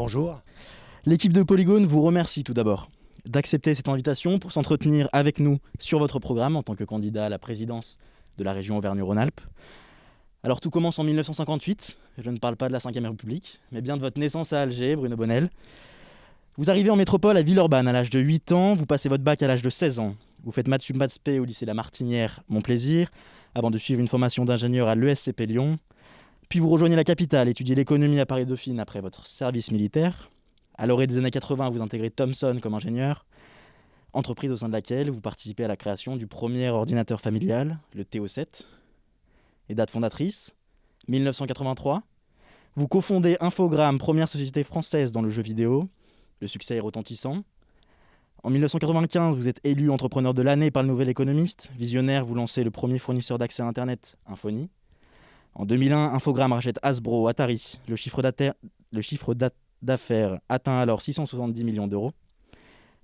Bonjour. L'équipe de Polygone vous remercie tout d'abord d'accepter cette invitation pour s'entretenir avec nous sur votre programme en tant que candidat à la présidence de la région Auvergne-Rhône-Alpes. Alors tout commence en 1958, je ne parle pas de la Ve République, mais bien de votre naissance à Alger, Bruno Bonnel. Vous arrivez en métropole à Villeurbanne à l'âge de 8 ans, vous passez votre bac à l'âge de 16 ans. Vous faites maths sup maths spé au lycée La Martinière, Montplaisir, avant de suivre une formation d'ingénieur à l'ESCP Lyon. Puis vous rejoignez la capitale, étudier l'économie à Paris-Dauphine après votre service militaire. À l'orée des années 80, vous intégrez Thomson comme ingénieur, entreprise au sein de laquelle vous participez à la création du premier ordinateur familial, le TO7. Et date fondatrice, 1983. Vous cofondez Infogrames, première société française dans le jeu vidéo. Le succès est retentissant. En 1995, vous êtes élu entrepreneur de l'année par le Nouvel Économiste. Visionnaire, vous lancez le premier fournisseur d'accès à Internet, Infony. En 2001, Infogrames rachète Hasbro, Atari. Le chiffre d'affaires atteint alors 670 millions d'euros.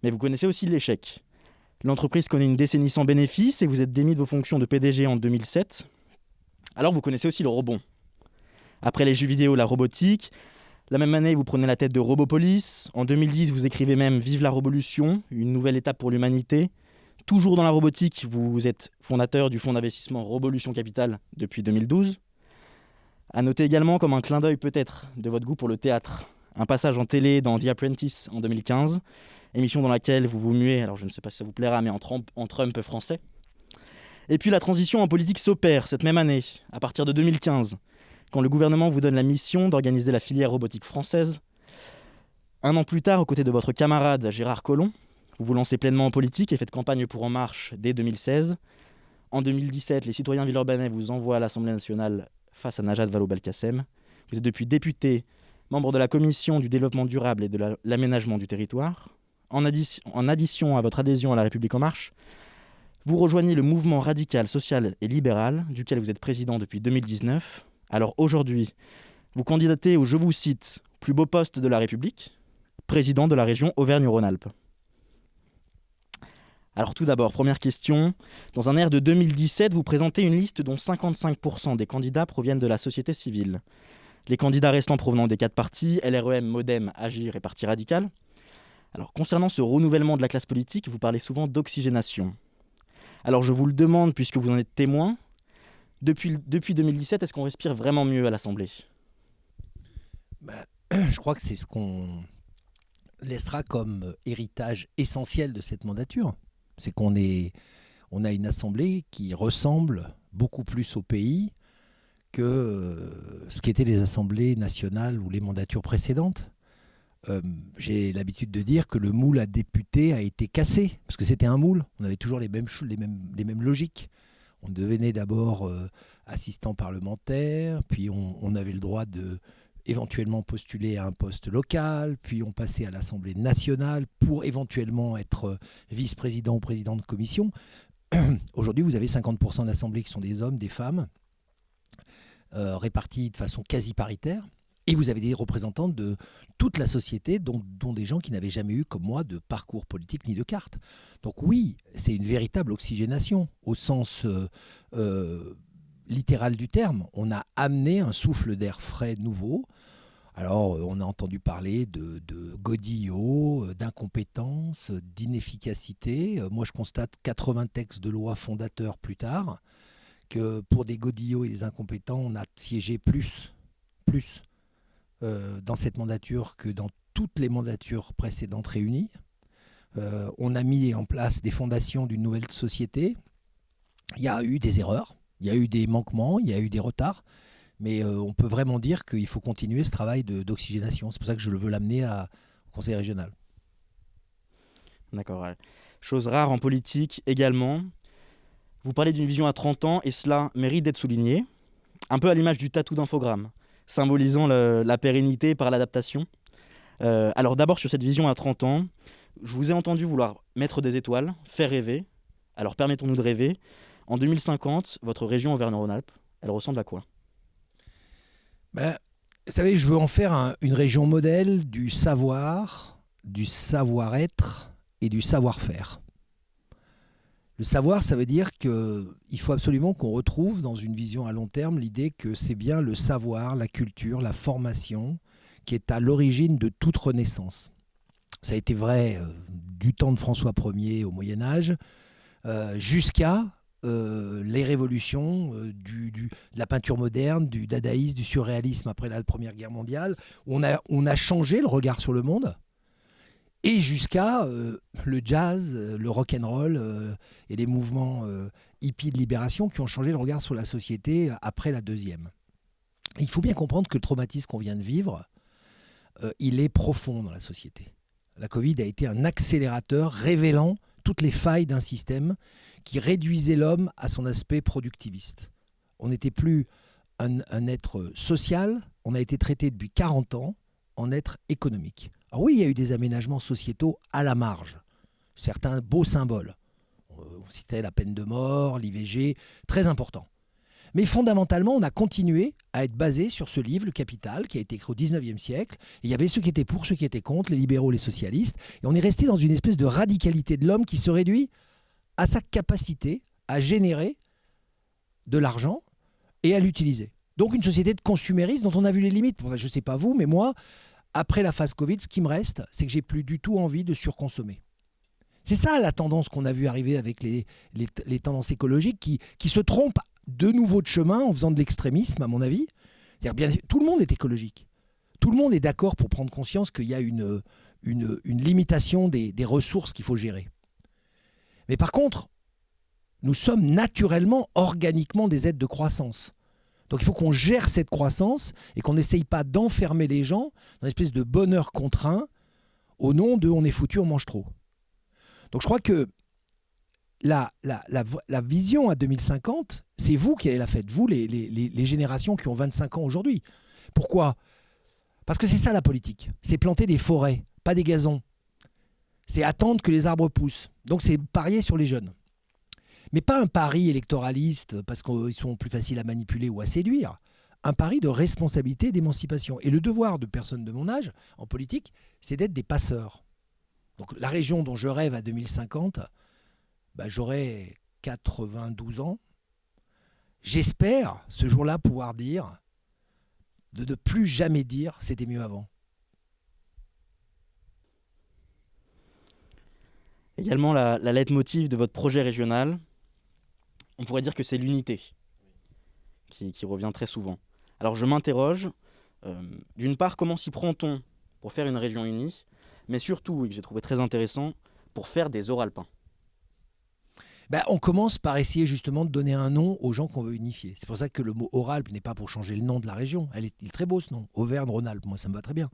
Mais vous connaissez aussi l'échec. L'entreprise connaît une décennie sans bénéfice et vous êtes démis de vos fonctions de PDG en 2007. Alors vous connaissez aussi le rebond. Après les jeux vidéo, la robotique. La même année, vous prenez la tête de Robopolis. En 2010, vous écrivez même Vive la Révolution, une nouvelle étape pour l'humanité. Toujours dans la robotique, vous êtes fondateur du fonds d'investissement Robolution Capital depuis 2012. À noter également comme un clin d'œil peut-être de votre goût pour le théâtre. Un passage en télé dans The Apprentice en 2015, émission dans laquelle vous vous muez, alors je ne sais pas si ça vous plaira, mais en Trump français. Et puis la transition en politique s'opère cette même année, à partir de 2015, quand le gouvernement vous donne la mission d'organiser la filière robotique française. Un an plus tard, aux côtés de votre camarade Gérard Collomb, vous vous lancez pleinement en politique et faites campagne pour En Marche dès 2016. En 2017, les citoyens villeurbanais vous envoient à l'Assemblée nationale face à Najat Vallaud-Belkacem. Vous êtes depuis député, membre de la Commission du développement durable et de l'aménagement du territoire. En addition à votre adhésion à La République En Marche, vous rejoignez le mouvement radical, social et libéral, duquel vous êtes président depuis 2019. Alors aujourd'hui, vous candidatez au, je vous cite, plus beau poste de la République, président de la région Auvergne-Rhône-Alpes. Alors tout d'abord, première question. Dans un air de 2017, vous présentez une liste dont 55% des candidats proviennent de la société civile. Les candidats restants provenant des 4 partis, LREM, Modem, Agir et Parti radical. Alors concernant ce renouvellement de la classe politique, vous parlez souvent d'oxygénation. Alors je vous le demande, puisque vous en êtes témoin, depuis 2017, est-ce qu'on respire vraiment mieux à l'Assemblée ? Je crois que c'est ce qu'on laissera comme héritage essentiel de cette mandature. C'est qu'on a une Assemblée qui ressemble beaucoup plus au pays que ce qu'étaient les assemblées nationales ou les mandatures précédentes. J'ai l'habitude de dire que le moule à député a été cassé, parce que c'était un moule. On avait toujours les mêmes logiques. On devenait d'abord assistant parlementaire, puis on avait le droit de éventuellement postuler à un poste local, puis on passait à l'Assemblée nationale pour éventuellement être vice-président ou président de commission. Aujourd'hui, vous avez 50% de l'Assemblée qui sont des hommes, des femmes, répartis de façon quasi paritaire. Et vous avez des représentants de toute la société, dont des gens qui n'avaient jamais eu, comme moi, de parcours politique ni de carte. Donc oui, c'est une véritable oxygénation, au sens littéral du terme. On a amené un souffle d'air frais nouveau. Alors, on a entendu parler de godillot, d'incompétence, d'inefficacité. Moi, je constate 80 textes de loi fondateurs plus tard, que pour des godillots et des incompétents, on a siégé plus dans cette mandature que dans toutes les mandatures précédentes réunies. On a mis en place des fondations d'une nouvelle société. Il y a eu des erreurs, il y a eu des manquements, il y a eu des retards, mais on peut vraiment dire qu'il faut continuer ce travail d'oxygénation. C'est pour ça que je veux l'amener au Conseil régional. D'accord. Chose rare en politique également. Vous parlez d'une vision à 30 ans et cela mérite d'être souligné, un peu à l'image du tatou d'Infogrames, symbolisant la pérennité par l'adaptation. Alors d'abord sur cette vision à 30 ans, je vous ai entendu vouloir mettre des étoiles, faire rêver. Alors permettons-nous de rêver. En 2050, votre région Auvergne-Rhône-Alpes, elle ressemble à quoi ? Vous savez, je veux en faire une région modèle du savoir, du savoir-être et du savoir-faire. Le savoir, ça veut dire qu'il faut absolument qu'on retrouve dans une vision à long terme l'idée que c'est bien le savoir, la culture, la formation qui est à l'origine de toute renaissance. Ça a été vrai du temps de François Ier au Moyen-Âge jusqu'à les révolutions de la peinture moderne, du dadaïsme, du surréalisme après la Première Guerre mondiale. On a changé le regard sur le monde. Et jusqu'à le jazz, le rock'n'roll et les mouvements hippies de libération qui ont changé le regard sur la société après la deuxième. Et il faut bien comprendre que le traumatisme qu'on vient de vivre, il est profond dans la société. La Covid a été un accélérateur révélant toutes les failles d'un système qui réduisait l'homme à son aspect productiviste. On n'était plus un être social, on a été traité depuis 40 ans en être économique. Alors oui, il y a eu des aménagements sociétaux à la marge, certains beaux symboles. On citait la peine de mort, l'IVG, très important. Mais fondamentalement, on a continué à être basé sur ce livre, Le Capital, qui a été écrit au XIXe siècle. Et il y avait ceux qui étaient pour, ceux qui étaient contre, les libéraux, les socialistes. Et on est resté dans une espèce de radicalité de l'homme qui se réduit à sa capacité à générer de l'argent et à l'utiliser. Donc une société de consumérisme dont on a vu les limites. Enfin, je ne sais pas vous, mais moi, après la phase Covid, ce qui me reste, c'est que j'ai plus du tout envie de surconsommer. C'est ça la tendance qu'on a vu arriver avec les tendances écologiques qui se trompent de nouveau de chemin en faisant de l'extrémisme, à mon avis. C'est-à-dire, bien, tout le monde est écologique. Tout le monde est d'accord pour prendre conscience qu'il y a une limitation des ressources qu'il faut gérer. Mais par contre, nous sommes naturellement, organiquement des êtres de croissance. Donc il faut qu'on gère cette croissance et qu'on n'essaye pas d'enfermer les gens dans une espèce de bonheur contraint au nom de « on est foutu, on mange trop ». Donc je crois que la vision à 2050, c'est vous qui allez la faire, vous les générations qui ont 25 ans aujourd'hui. Pourquoi ? Parce que c'est ça la politique, c'est planter des forêts, pas des gazons. C'est attendre que les arbres poussent. Donc c'est parier sur les jeunes. Mais pas un pari électoraliste parce qu'ils sont plus faciles à manipuler ou à séduire. Un pari de responsabilité et d'émancipation. Et le devoir de personnes de mon âge en politique, c'est d'être des passeurs. Donc la région dont je rêve à 2050, j'aurai 92 ans. J'espère ce jour-là pouvoir dire, de ne plus jamais dire c'était mieux avant. Également, la leitmotiv de votre projet régional, on pourrait dire que c'est l'unité qui revient très souvent. Alors je m'interroge, d'une part, comment s'y prend-on pour faire une région unie, mais surtout, et que j'ai trouvé très intéressant, pour faire des Oralpins. On commence par essayer justement de donner un nom aux gens qu'on veut unifier. C'est pour ça que le mot Oralpes n'est pas pour changer le nom de la région. Il est très beau ce nom, Auvergne-Rhône-Alpes, moi ça me va très bien.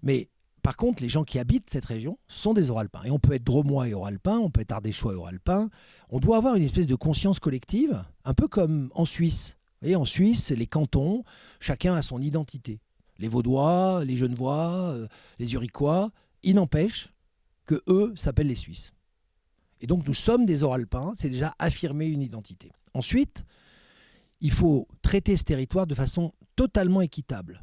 Mais par contre, les gens qui habitent cette région sont des Oralpins. Et on peut être Dromois et Oralpins, on peut être Ardéchois et Oralpins. On doit avoir une espèce de conscience collective, un peu comme en Suisse. Vous voyez, en Suisse, les cantons, chacun a son identité. Les Vaudois, les Genevois, les Uriquois, il n'empêche que eux s'appellent les Suisses. Et donc nous sommes des Oralpins, c'est déjà affirmer une identité. Ensuite, il faut traiter ce territoire de façon totalement équitable.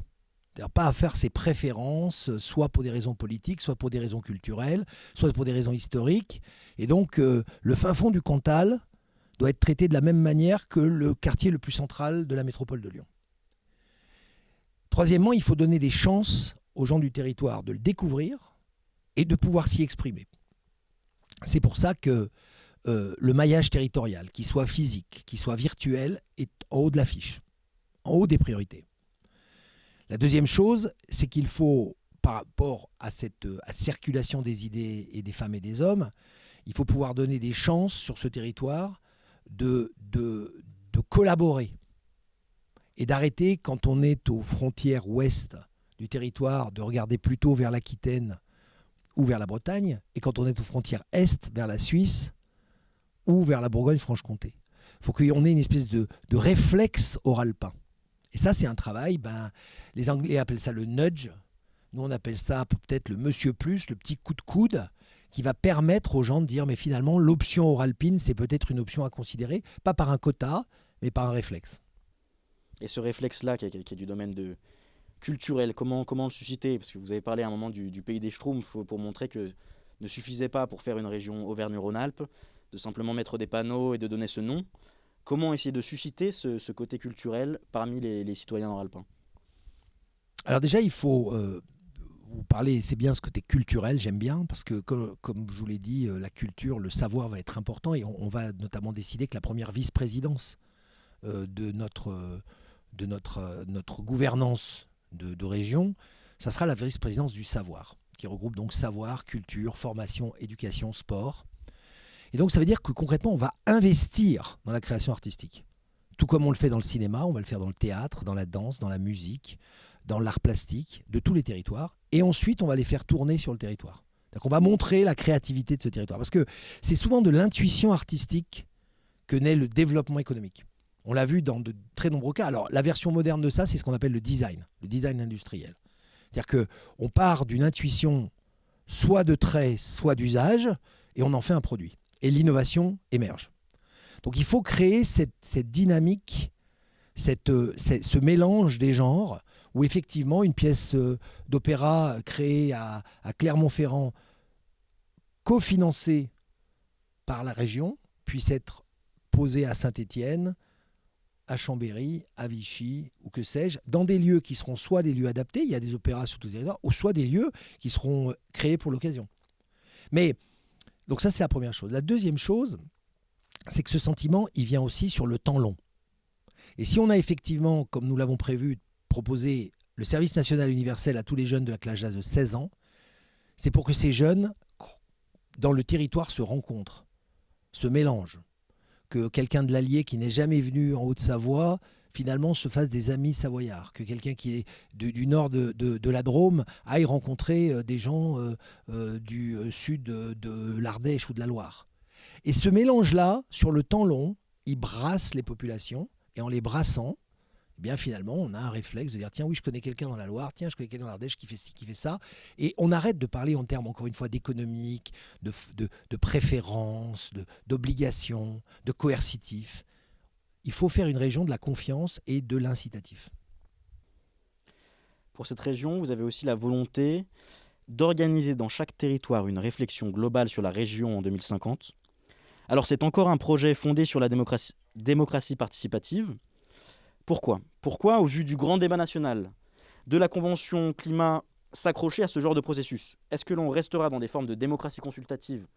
C'est-à-dire pas à faire ses préférences, soit pour des raisons politiques, soit pour des raisons culturelles, soit pour des raisons historiques. Et donc le fin fond du Cantal doit être traité de la même manière que le quartier le plus central de la métropole de Lyon. Troisièmement, il faut donner des chances aux gens du territoire de le découvrir et de pouvoir s'y exprimer. C'est pour ça que le maillage territorial, qu'il soit physique, qu'il soit virtuel, est en haut de l'affiche, en haut des priorités. La deuxième chose, c'est qu'il faut, par rapport à cette circulation des idées et des femmes et des hommes, il faut pouvoir donner des chances sur ce territoire de collaborer et d'arrêter, quand on est aux frontières ouest du territoire, de regarder plutôt vers l'Aquitaine ou vers la Bretagne, et quand on est aux frontières est, vers la Suisse ou vers la Bourgogne-Franche-Comté. Il faut qu'on ait une espèce de réflexe oralpin. Et ça, c'est un travail, les Anglais appellent ça le nudge, nous on appelle ça peut-être le monsieur plus, le petit coup de coude, qui va permettre aux gens de dire, mais finalement, l'option oralpine, c'est peut-être une option à considérer, pas par un quota, mais par un réflexe. Et ce réflexe-là, qui est du domaine culturel, comment le susciter ? Parce que vous avez parlé à un moment du pays des Schtroumpfs pour montrer que ne suffisait pas pour faire une région Auvergne-Rhône-Alpes de simplement mettre des panneaux et de donner ce nom. Comment essayer de susciter ce côté culturel parmi les citoyens oralpins ? Alors déjà, il faut... vous parlez, c'est bien ce côté culturel, j'aime bien, parce que comme je vous l'ai dit, la culture, le savoir va être important, et on va notamment décider que la première vice-présidence de notre gouvernance de région, ça sera la vice-présidence du savoir, qui regroupe donc savoir, culture, formation, éducation, sport. Et donc ça veut dire que concrètement, on va investir dans la création artistique. Tout comme on le fait dans le cinéma, on va le faire dans le théâtre, dans la danse, dans la musique, dans l'art plastique, de tous les territoires. Et ensuite, on va les faire tourner sur le territoire. Donc on va montrer la créativité de ce territoire. Parce que c'est souvent de l'intuition artistique que naît le développement économique. On l'a vu dans de très nombreux cas. Alors la version moderne de ça, c'est ce qu'on appelle le design industriel. C'est-à-dire qu'on part d'une intuition soit de trait, soit d'usage, et on en fait un produit. Et l'innovation émerge. Donc il faut créer cette dynamique, ce mélange des genres, où effectivement une pièce d'opéra créée à Clermont-Ferrand, cofinancée par la région, puisse être posée à Saint-Étienne, à Chambéry, à Vichy, ou que sais-je, dans des lieux qui seront soit des lieux adaptés, il y a des opéras sur tout le territoire, ou soit des lieux qui seront créés pour l'occasion. Mais, donc ça c'est la première chose. La deuxième chose, c'est que ce sentiment, il vient aussi sur le temps long. Et si on a effectivement, comme nous l'avons prévu, proposé le service national universel à tous les jeunes de la classe d'âge de 16 ans, c'est pour que ces jeunes, dans le territoire, se rencontrent, se mélangent. Que quelqu'un de l'Allier qui n'est jamais venu en Haute-Savoie, finalement, se fasse des amis savoyards. Que quelqu'un qui est du nord de la Drôme aille rencontrer des gens du sud de l'Ardèche ou de la Loire. Et ce mélange-là, sur le temps long, il brasse les populations. Et en les brassant, eh bien finalement, on a un réflexe de dire tiens, oui, je connais quelqu'un dans la Loire, tiens, je connais quelqu'un dans l'Ardèche qui fait ci, qui fait ça. Et on arrête de parler en termes, encore une fois, d'économique, de préférence, d'obligation, de coercitif. Il faut faire une région de la confiance et de l'incitatif. Pour cette région, vous avez aussi la volonté d'organiser dans chaque territoire une réflexion globale sur la région en 2050. Alors c'est encore un projet fondé sur la démocratie participative. Pourquoi ? Pourquoi, au vu du grand débat national, de la Convention climat, s'accrocher à ce genre de processus ? Est-ce que l'on restera dans des formes de démocratie consultative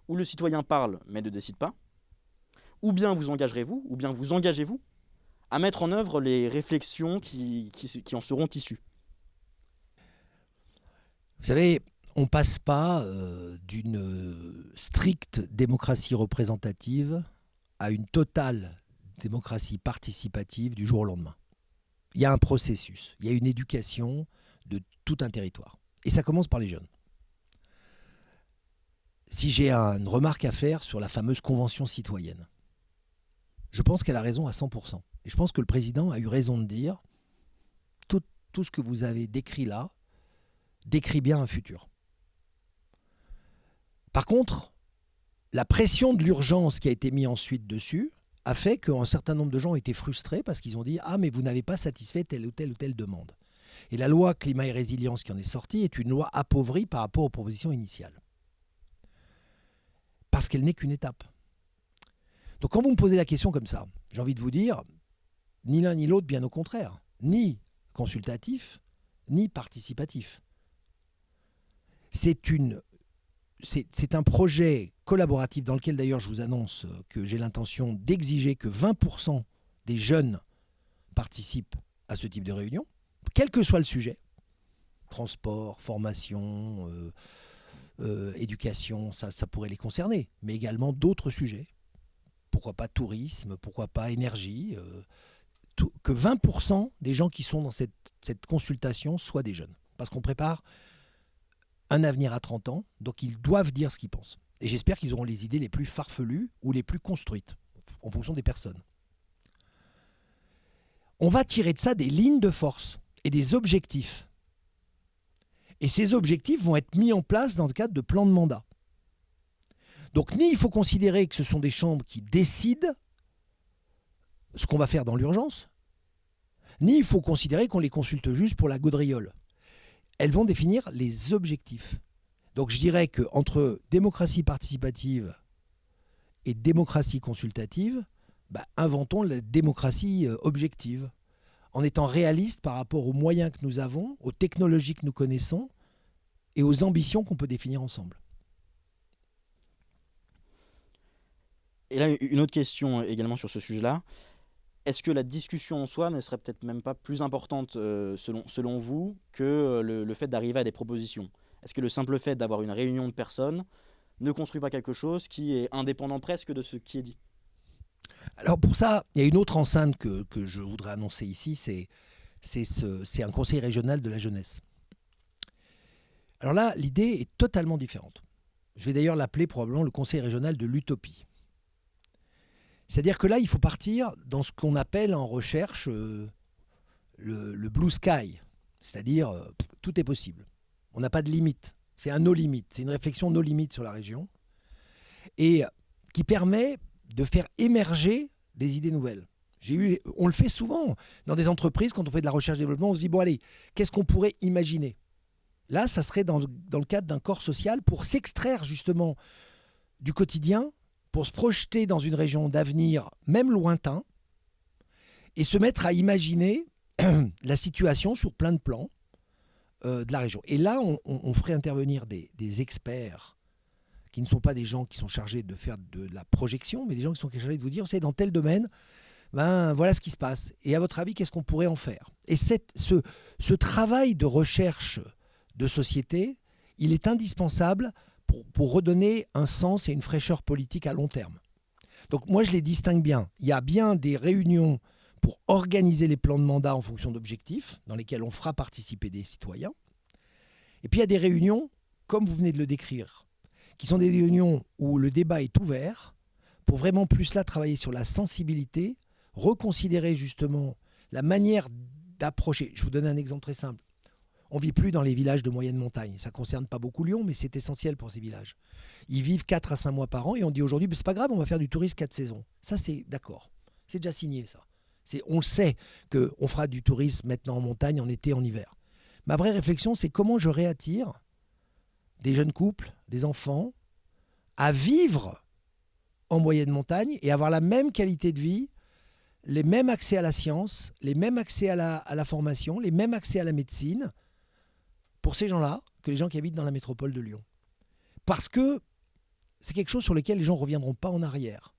où le citoyen parle mais ne décide pas ? Ou bien vous engagerez-vous, ou bien vous engagez-vous à mettre en œuvre les réflexions qui en seront issues ? Vous savez, on ne passe pas d'une stricte démocratie représentative à une totale démocratie participative du jour au lendemain. Il y a un processus, il y a une éducation de tout un territoire. Et ça commence par les jeunes. Si j'ai une remarque à faire sur la fameuse convention citoyenne, je pense qu'elle a raison à 100%. Et je pense que le président a eu raison de dire tout ce que vous avez décrit là décrit bien un futur. Par contre, la pression de l'urgence qui a été mise ensuite dessus a fait qu'un certain nombre de gens ont été frustrés parce qu'ils ont dit « Ah, mais vous n'avez pas satisfait telle ou telle demande ». Et la loi climat et résilience qui en est sortie est une loi appauvrie par rapport aux propositions initiales. Parce qu'elle n'est qu'une étape. Donc quand vous me posez la question comme ça, j'ai envie de vous dire, ni l'un ni l'autre, bien au contraire, ni consultatif, ni participatif. C'est un projet collaboratif dans lequel d'ailleurs je vous annonce que j'ai l'intention d'exiger que 20% des jeunes participent à ce type de réunion, quel que soit le sujet, transport, formation, éducation, ça pourrait les concerner, mais également d'autres sujets, pourquoi pas tourisme, pourquoi pas énergie, que 20% des gens qui sont dans cette consultation soient des jeunes, parce qu'on prépare un avenir à 30 ans, donc ils doivent dire ce qu'ils pensent. Et j'espère qu'ils auront les idées les plus farfelues ou les plus construites, en fonction des personnes. On va tirer de ça des lignes de force et des objectifs. Et ces objectifs vont être mis en place dans le cadre de plans de mandat. Donc ni il faut considérer que ce sont des chambres qui décident ce qu'on va faire dans l'urgence, ni il faut considérer qu'on les consulte juste pour la gaudriole. Elles vont définir les objectifs. Donc je dirais qu'entre démocratie participative et démocratie consultative, inventons la démocratie objective, en étant réaliste par rapport aux moyens que nous avons, aux technologies que nous connaissons et aux ambitions qu'on peut définir ensemble. Et là, une autre question également sur ce sujet-là. Est-ce que la discussion en soi ne serait peut-être même pas plus importante, selon vous, que le fait d'arriver à des propositions? Est-ce que le simple fait d'avoir une réunion de personnes ne construit pas quelque chose qui est indépendant presque de ce qui est dit? Alors pour ça, il y a une autre enceinte que je voudrais annoncer ici, c'est un conseil régional de la jeunesse. Alors là, l'idée est totalement différente. Je vais d'ailleurs l'appeler probablement le conseil régional de l'utopie. C'est-à-dire que là, il faut partir dans ce qu'on appelle en recherche le blue sky. C'est-à-dire, tout est possible. On n'a pas de limite. C'est un no limit. C'est une réflexion no limit sur la région. Et qui permet de faire émerger des idées nouvelles. On le fait souvent dans des entreprises, quand on fait de la recherche-développement, on se dit, bon allez, qu'est-ce qu'on pourrait imaginer? Là, ça serait dans le cadre d'un corps social pour s'extraire justement du quotidien, pour se projeter dans une région d'avenir, même lointain, et se mettre à imaginer la situation sur plein de plans de la région. Et là, on ferait intervenir des experts qui ne sont pas des gens qui sont chargés de faire de la projection, mais des gens qui sont chargés de vous dire, c'est dans tel domaine, ben voilà ce qui se passe. Et à votre avis, qu'est-ce qu'on pourrait en faire? Et ce travail de recherche de société, il est indispensable pour redonner un sens et une fraîcheur politique à long terme. Donc moi, je les distingue bien. Il y a bien des réunions pour organiser les plans de mandat en fonction d'objectifs, dans lesquels on fera participer des citoyens. Et puis il y a des réunions, comme vous venez de le décrire, qui sont des réunions où le débat est ouvert, pour vraiment plus là travailler sur la sensibilité, reconsidérer justement la manière d'approcher. Je vous donne un exemple très simple. On ne vit plus dans les villages de moyenne montagne. Ça ne concerne pas beaucoup Lyon, mais c'est essentiel pour ces villages. Ils vivent 4 à 5 mois par an et on dit aujourd'hui, c'est pas grave, on va faire du tourisme 4 saisons. Ça, c'est d'accord. C'est déjà signé, ça. On le sait qu'on fera du tourisme maintenant en montagne, en été, en hiver. Ma vraie réflexion, c'est comment je réattire des jeunes couples, des enfants, à vivre en moyenne montagne et avoir la même qualité de vie, les mêmes accès à la science, les mêmes accès à la formation, les mêmes accès à la médecine, pour ces gens-là, que les gens qui habitent dans la métropole de Lyon. Parce que c'est quelque chose sur lequel les gens ne reviendront pas en arrière.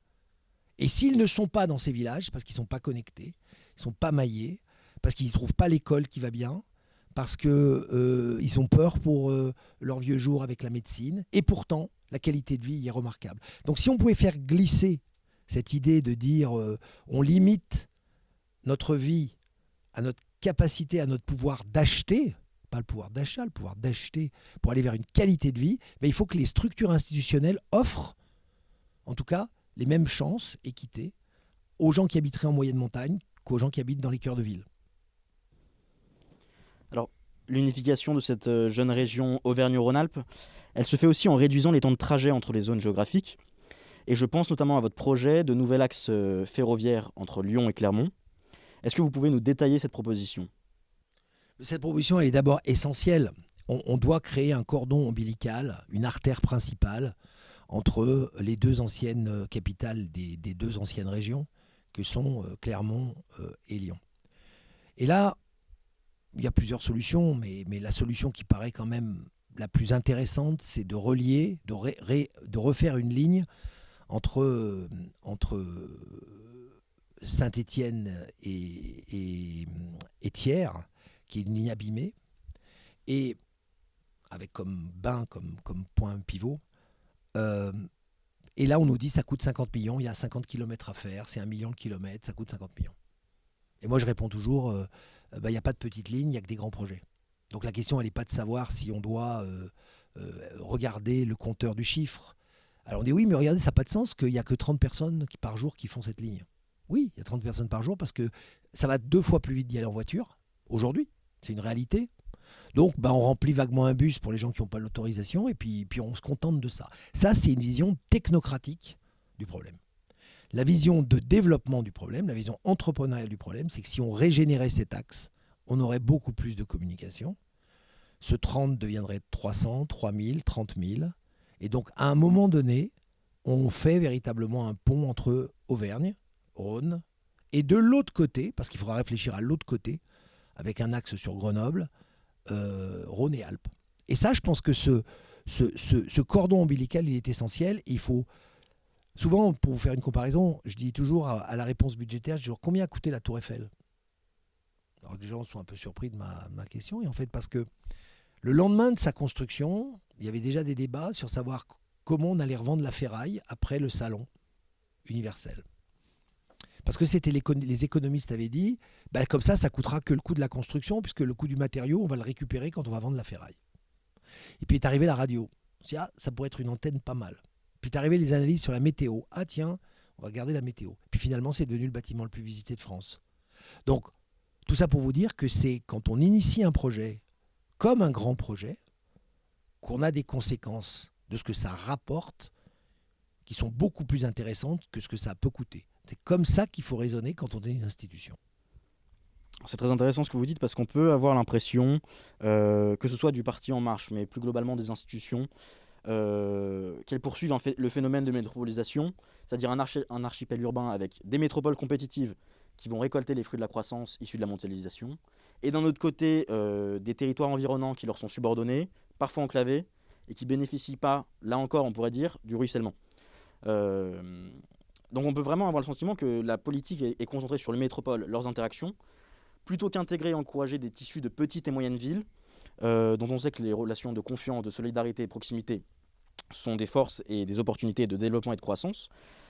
Et s'ils ne sont pas dans ces villages, parce qu'ils ne sont pas connectés, ils ne sont pas maillés, parce qu'ils ne trouvent pas l'école qui va bien, parce qu'ils ont peur pour leurs vieux jours avec la médecine, et pourtant, la qualité de vie y est remarquable. Donc si on pouvait faire glisser cette idée de dire on limite notre vie à notre capacité, à notre pouvoir d'acheter, pas le pouvoir d'achat, le pouvoir d'acheter pour aller vers une qualité de vie, mais il faut que les structures institutionnelles offrent, en tout cas, les mêmes chances, équité, aux gens qui habiteraient en moyenne montagne qu'aux gens qui habitent dans les cœurs de ville. Alors, l'unification de cette jeune région Auvergne-Rhône-Alpes, elle se fait aussi en réduisant les temps de trajet entre les zones géographiques. Et je pense notamment à votre projet de nouvel axe ferroviaire entre Lyon et Clermont. Est-ce que vous pouvez nous détailler cette proposition ? Cette proposition, elle est d'abord essentielle. On doit créer un cordon ombilical, une artère principale entre les deux anciennes capitales des deux anciennes régions, que sont Clermont et Lyon. Et là, il y a plusieurs solutions, mais la solution qui paraît quand même la plus intéressante, c'est de relier, de refaire une ligne entre Saint-Étienne et Thiers, qui est une ligne abîmée, et avec comme bain, comme point pivot. Et là, on nous dit que ça coûte 50 millions, il y a 50 km à faire, c'est 1 million de kilomètres, ça coûte 50 millions. Et moi, je réponds toujours, il n'y a pas de petite ligne, il n'y a que des grands projets. Donc la question, elle n'est pas de savoir si on doit regarder le compteur du chiffre. Alors on dit oui, mais regardez, ça n'a pas de sens qu'il n'y a que 30 personnes par jour qui font cette ligne. Oui, il y a 30 personnes par jour parce que ça va 2 fois plus vite d'y aller en voiture, aujourd'hui. C'est une réalité. Donc on remplit vaguement un bus pour les gens qui n'ont pas l'autorisation et puis on se contente de ça. Ça, c'est une vision technocratique du problème. La vision de développement du problème, la vision entrepreneuriale du problème, c'est que si on régénérait cet axe, on aurait beaucoup plus de communication. Ce 30 deviendrait 300, 3000, 30 000. Et donc, à un moment donné, on fait véritablement un pont entre Auvergne, Rhône Et de l'autre côté, parce qu'il faudra réfléchir à l'autre côté, avec un axe sur Grenoble, Rhône et Alpes. Et ça, je pense que ce cordon ombilical, il est essentiel. Il faut souvent, pour vous faire une comparaison, je dis toujours à la réponse budgétaire, je dis toujours combien a coûté la Tour Eiffel. Alors les gens sont un peu surpris de ma question, et en fait parce que le lendemain de sa construction, il y avait déjà des débats sur savoir comment on allait revendre la ferraille après le salon universel. Parce que les économistes avaient dit, comme ça coûtera que le coût de la construction, puisque le coût du matériau, on va le récupérer quand on va vendre la ferraille. Et puis est arrivée la radio. On s'est dit, ça pourrait être une antenne pas mal. Puis est arrivé les analyses sur la météo. Ah tiens, on va garder la météo. Puis finalement, c'est devenu le bâtiment le plus visité de France. Donc, tout ça pour vous dire que c'est quand on initie un projet, comme un grand projet, qu'on a des conséquences de ce que ça rapporte qui sont beaucoup plus intéressantes que ce que ça peut coûter. C'est comme ça qu'il faut raisonner quand on est une institution. C'est très intéressant ce que vous dites parce qu'on peut avoir l'impression, que ce soit du parti En Marche, mais plus globalement des institutions, qu'elles poursuivent le phénomène de métropolisation, c'est-à-dire un archipel urbain avec des métropoles compétitives qui vont récolter les fruits de la croissance issus de la mondialisation, et d'un autre côté, des territoires environnants qui leur sont subordonnés, parfois enclavés, et qui ne bénéficient pas, là encore on pourrait dire, du ruissellement. Donc on peut vraiment avoir le sentiment que la politique est concentrée sur les métropoles, leurs interactions, plutôt qu'intégrer et encourager des tissus de petites et moyennes villes, dont on sait que les relations de confiance, de solidarité et de proximité sont des forces et des opportunités de développement et de croissance.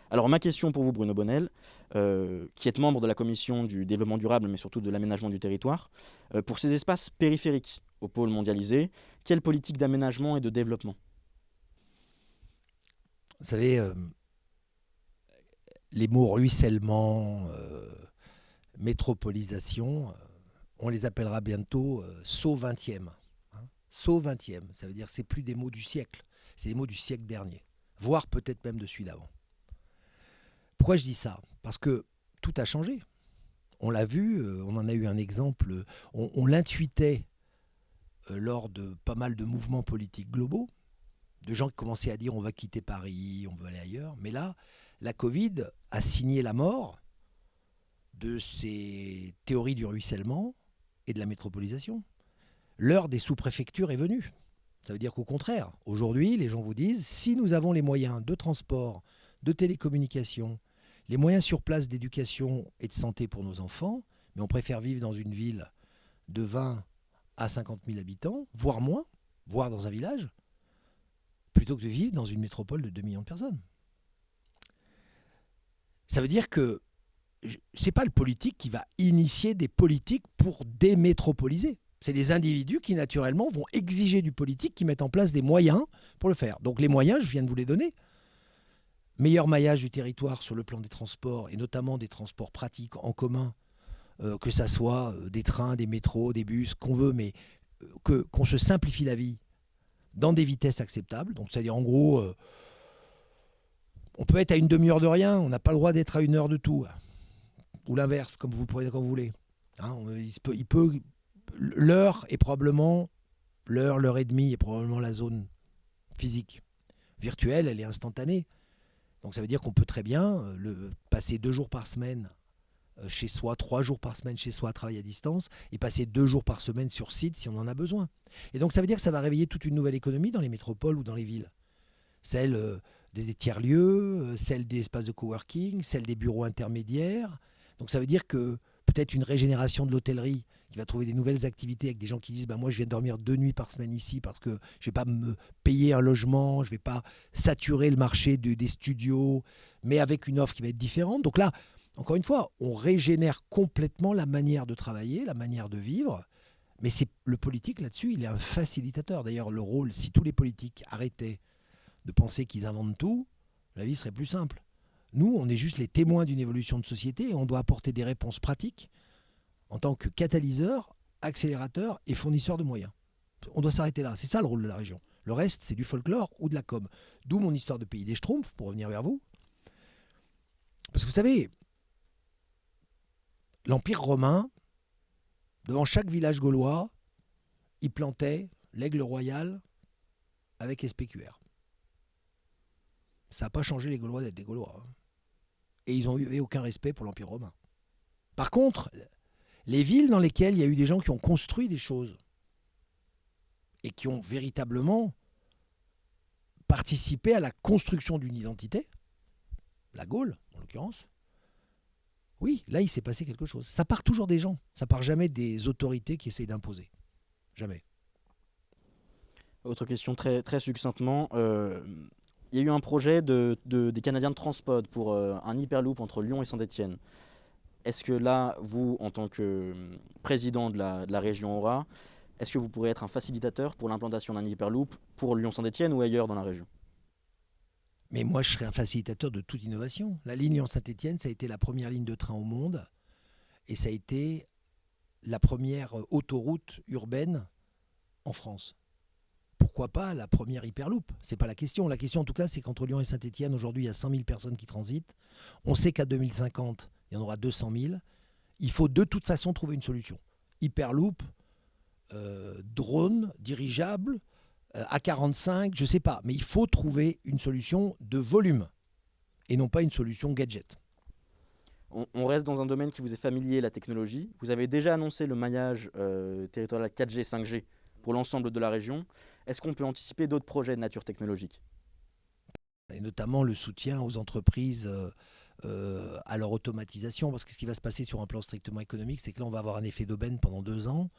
Alors ma question pour vous, Bruno Bonnel, qui êtes membre de la commission du développement durable, mais surtout de l'aménagement du territoire, pour ces espaces périphériques au pôle mondialisé, quelle politique d'aménagement et de développement ? Vous savez, les mots ruissellement, métropolisation, on les appellera bientôt saut 20e. Saut 20e, ça veut dire que c'est plus des mots du siècle, c'est des mots du siècle dernier, voire peut-être même de celui d'avant. Pourquoi je dis ça ? Parce que tout a changé. On l'a vu, on en a eu un exemple, on l'intuitait lors de pas mal de mouvements politiques globaux, de gens qui commençaient à dire on va quitter Paris, on veut aller ailleurs. Mais là, la Covid a signé la mort de ces théories du ruissellement et de la métropolisation. L'heure des sous-préfectures est venue. Ça veut dire qu'au contraire, aujourd'hui, les gens vous disent, si nous avons les moyens de transport, de télécommunication, les moyens sur place d'éducation et de santé pour nos enfants, mais on préfère vivre dans une ville de 20 à 50 000 habitants, voire moins, voire dans un village, plutôt que de vivre dans une métropole de 2 millions de personnes. Ça veut dire que ce n'est pas le politique qui va initier des politiques pour démétropoliser. C'est les individus qui, naturellement, vont exiger du politique qui mettent en place des moyens pour le faire. Donc les moyens, je viens de vous les donner. Meilleur maillage du territoire sur le plan des transports, et notamment des transports pratiques en commun, que ça soit des trains, des métros, des bus, qu'on veut, mais qu'on se simplifie la vie dans des vitesses acceptables. Donc c'est-à-dire, en gros, on peut être à une demi-heure de rien, on n'a pas le droit d'être à une heure de tout. Ou l'inverse, comme vous voulez. Hein, l'heure est probablement, l'heure et demie est probablement la zone physique. Virtuelle, elle est instantanée. Donc ça veut dire qu'on peut très bien passer 2 jours par semaine chez soi, 3 jours par semaine chez soi à travailler à distance, et passer 2 jours par semaine sur site si on en a besoin. Et donc ça veut dire que ça va réveiller toute une nouvelle économie dans les métropoles ou dans les villes. Celle des tiers-lieux, celle des espaces de coworking, celle des bureaux intermédiaires. Donc ça veut dire que peut-être une régénération de l'hôtellerie qui va trouver des nouvelles activités avec des gens qui disent moi je viens dormir 2 nuits par semaine ici parce que je ne vais pas me payer un logement, je ne vais pas saturer le marché des studios, mais avec une offre qui va être différente. Donc là, encore une fois, on régénère complètement la manière de travailler, la manière de vivre, mais le politique là-dessus, il est un facilitateur. D'ailleurs, le rôle, si tous les politiques arrêtaient de penser qu'ils inventent tout, la vie serait plus simple. Nous, on est juste les témoins d'une évolution de société et on doit apporter des réponses pratiques en tant que catalyseur, accélérateur et fournisseur de moyens. On doit s'arrêter là. C'est ça le rôle de la région. Le reste, c'est du folklore ou de la com. D'où mon histoire de pays des Schtroumpfs, pour revenir vers vous. Parce que vous savez, l'Empire romain, devant chaque village gaulois, il plantait l'aigle royal avec SPQR. Ça n'a pas changé les Gaulois d'être des Gaulois. Et ils n'avaient aucun respect pour l'Empire romain. Par contre, les villes dans lesquelles il y a eu des gens qui ont construit des choses et qui ont véritablement participé à la construction d'une identité, la Gaule en l'occurrence, oui, là il s'est passé quelque chose. Ça part toujours des gens, ça part jamais des autorités qui essayent d'imposer. Jamais. Autre question très, très succinctement. Il y a eu un projet des Canadiens de Transpod pour un hyperloop entre Lyon et Saint-Étienne. Est-ce que là, vous, en tant que président de la région Aura, est-ce que vous pourrez être un facilitateur pour l'implantation d'un hyperloop pour Lyon-Saint-Étienne ou ailleurs dans la région? Mais moi, je serais un facilitateur de toute innovation. La ligne Lyon-Saint-Étienne, ça a été la première ligne de train au monde et ça a été la première autoroute urbaine en France. Pourquoi pas la première Hyperloop? C'est pas la question. La question, en tout cas, c'est qu'entre Lyon et Saint-Étienne, aujourd'hui, il y a 100 000 personnes qui transitent. On sait qu'à 2050, il y en aura 200 000. Il faut de toute façon trouver une solution. Hyperloop, drone, dirigeable, A45, je sais pas. Mais il faut trouver une solution de volume et non pas une solution gadget. On reste dans un domaine qui vous est familier, la technologie. Vous avez déjà annoncé le maillage territorial 4G, 5G pour l'ensemble de la région. Est-ce qu'on peut anticiper d'autres projets de nature technologique? Et notamment le soutien aux entreprises à leur automatisation. Parce que ce qui va se passer sur un plan strictement économique, c'est que là, on va avoir un effet d'aubaine pendant 2 ans,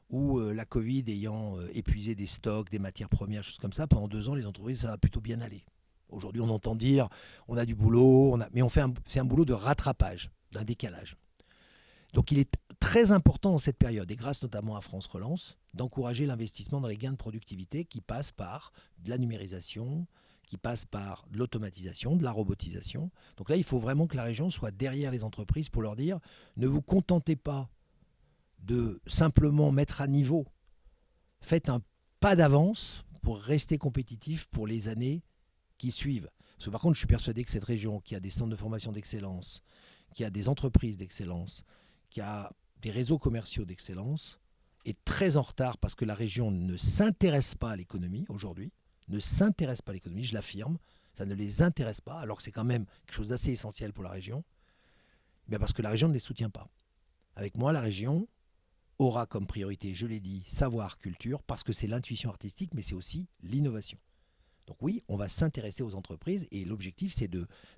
où la Covid ayant épuisé des stocks, des matières premières, choses comme ça, pendant 2 ans, les entreprises, ça va plutôt bien aller. Aujourd'hui, on entend dire, on a du boulot, mais c'est un boulot de rattrapage, d'un décalage. Donc il est très important dans cette période, et grâce notamment à France Relance, d'encourager l'investissement dans les gains de productivité qui passent par de la numérisation, qui passent par de l'automatisation, de la robotisation. Donc là, il faut vraiment que la région soit derrière les entreprises pour leur dire, ne vous contentez pas de simplement mettre à niveau, faites un pas d'avance pour rester compétitif pour les années qui suivent. Parce que par contre, je suis persuadé que cette région qui a des centres de formation d'excellence, qui a des entreprises d'excellence, qui a des réseaux commerciaux d'excellence, est très en retard parce que la région ne s'intéresse pas à l'économie aujourd'hui, ne s'intéresse pas à l'économie, je l'affirme, ça ne les intéresse pas, alors que c'est quand même quelque chose d'assez essentiel pour la région, mais parce que la région ne les soutient pas. Avec moi, la région aura comme priorité, je l'ai dit, savoir, culture, parce que c'est l'intuition artistique, mais c'est aussi l'innovation. Donc oui, on va s'intéresser aux entreprises et l'objectif, c'est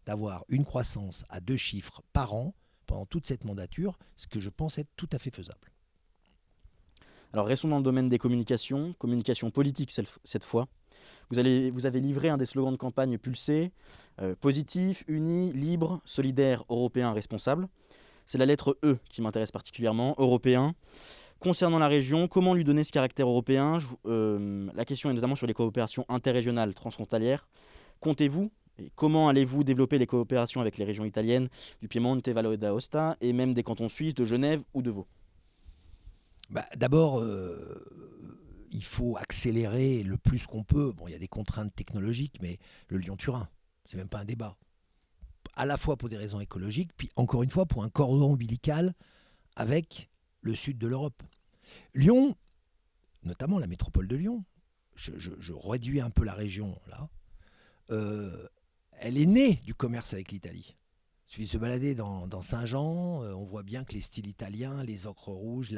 d'avoir une croissance à 2 chiffres par an pendant toute cette mandature, ce que je pense être tout à fait faisable. Alors restons dans le domaine des communications politiques cette fois. Vous avez livré un des slogans de campagne pulsé, positif, uni, libre, solidaire, européen, responsable. C'est la lettre E qui m'intéresse particulièrement, européen. Concernant la région, comment lui donner ce caractère européen? La question est notamment sur les coopérations interrégionales transfrontalières. Comptez-vous et comment allez-vous développer les coopérations avec les régions italiennes du Piemonte, Valle d'Aosta et même des cantons suisses de Genève ou de Vaud? D'abord, il faut accélérer le plus qu'on peut. Bon, il y a des contraintes technologiques, mais le Lyon-Turin, c'est même pas un débat. À la fois pour des raisons écologiques, puis encore une fois pour un cordon ombilical avec le sud de l'Europe. Lyon, notamment la métropole de Lyon, je réduis un peu la région là, elle est née du commerce avec l'Italie. Il suffit de se balader dans Saint-Jean, on voit bien que les styles italiens, les ocres rouges,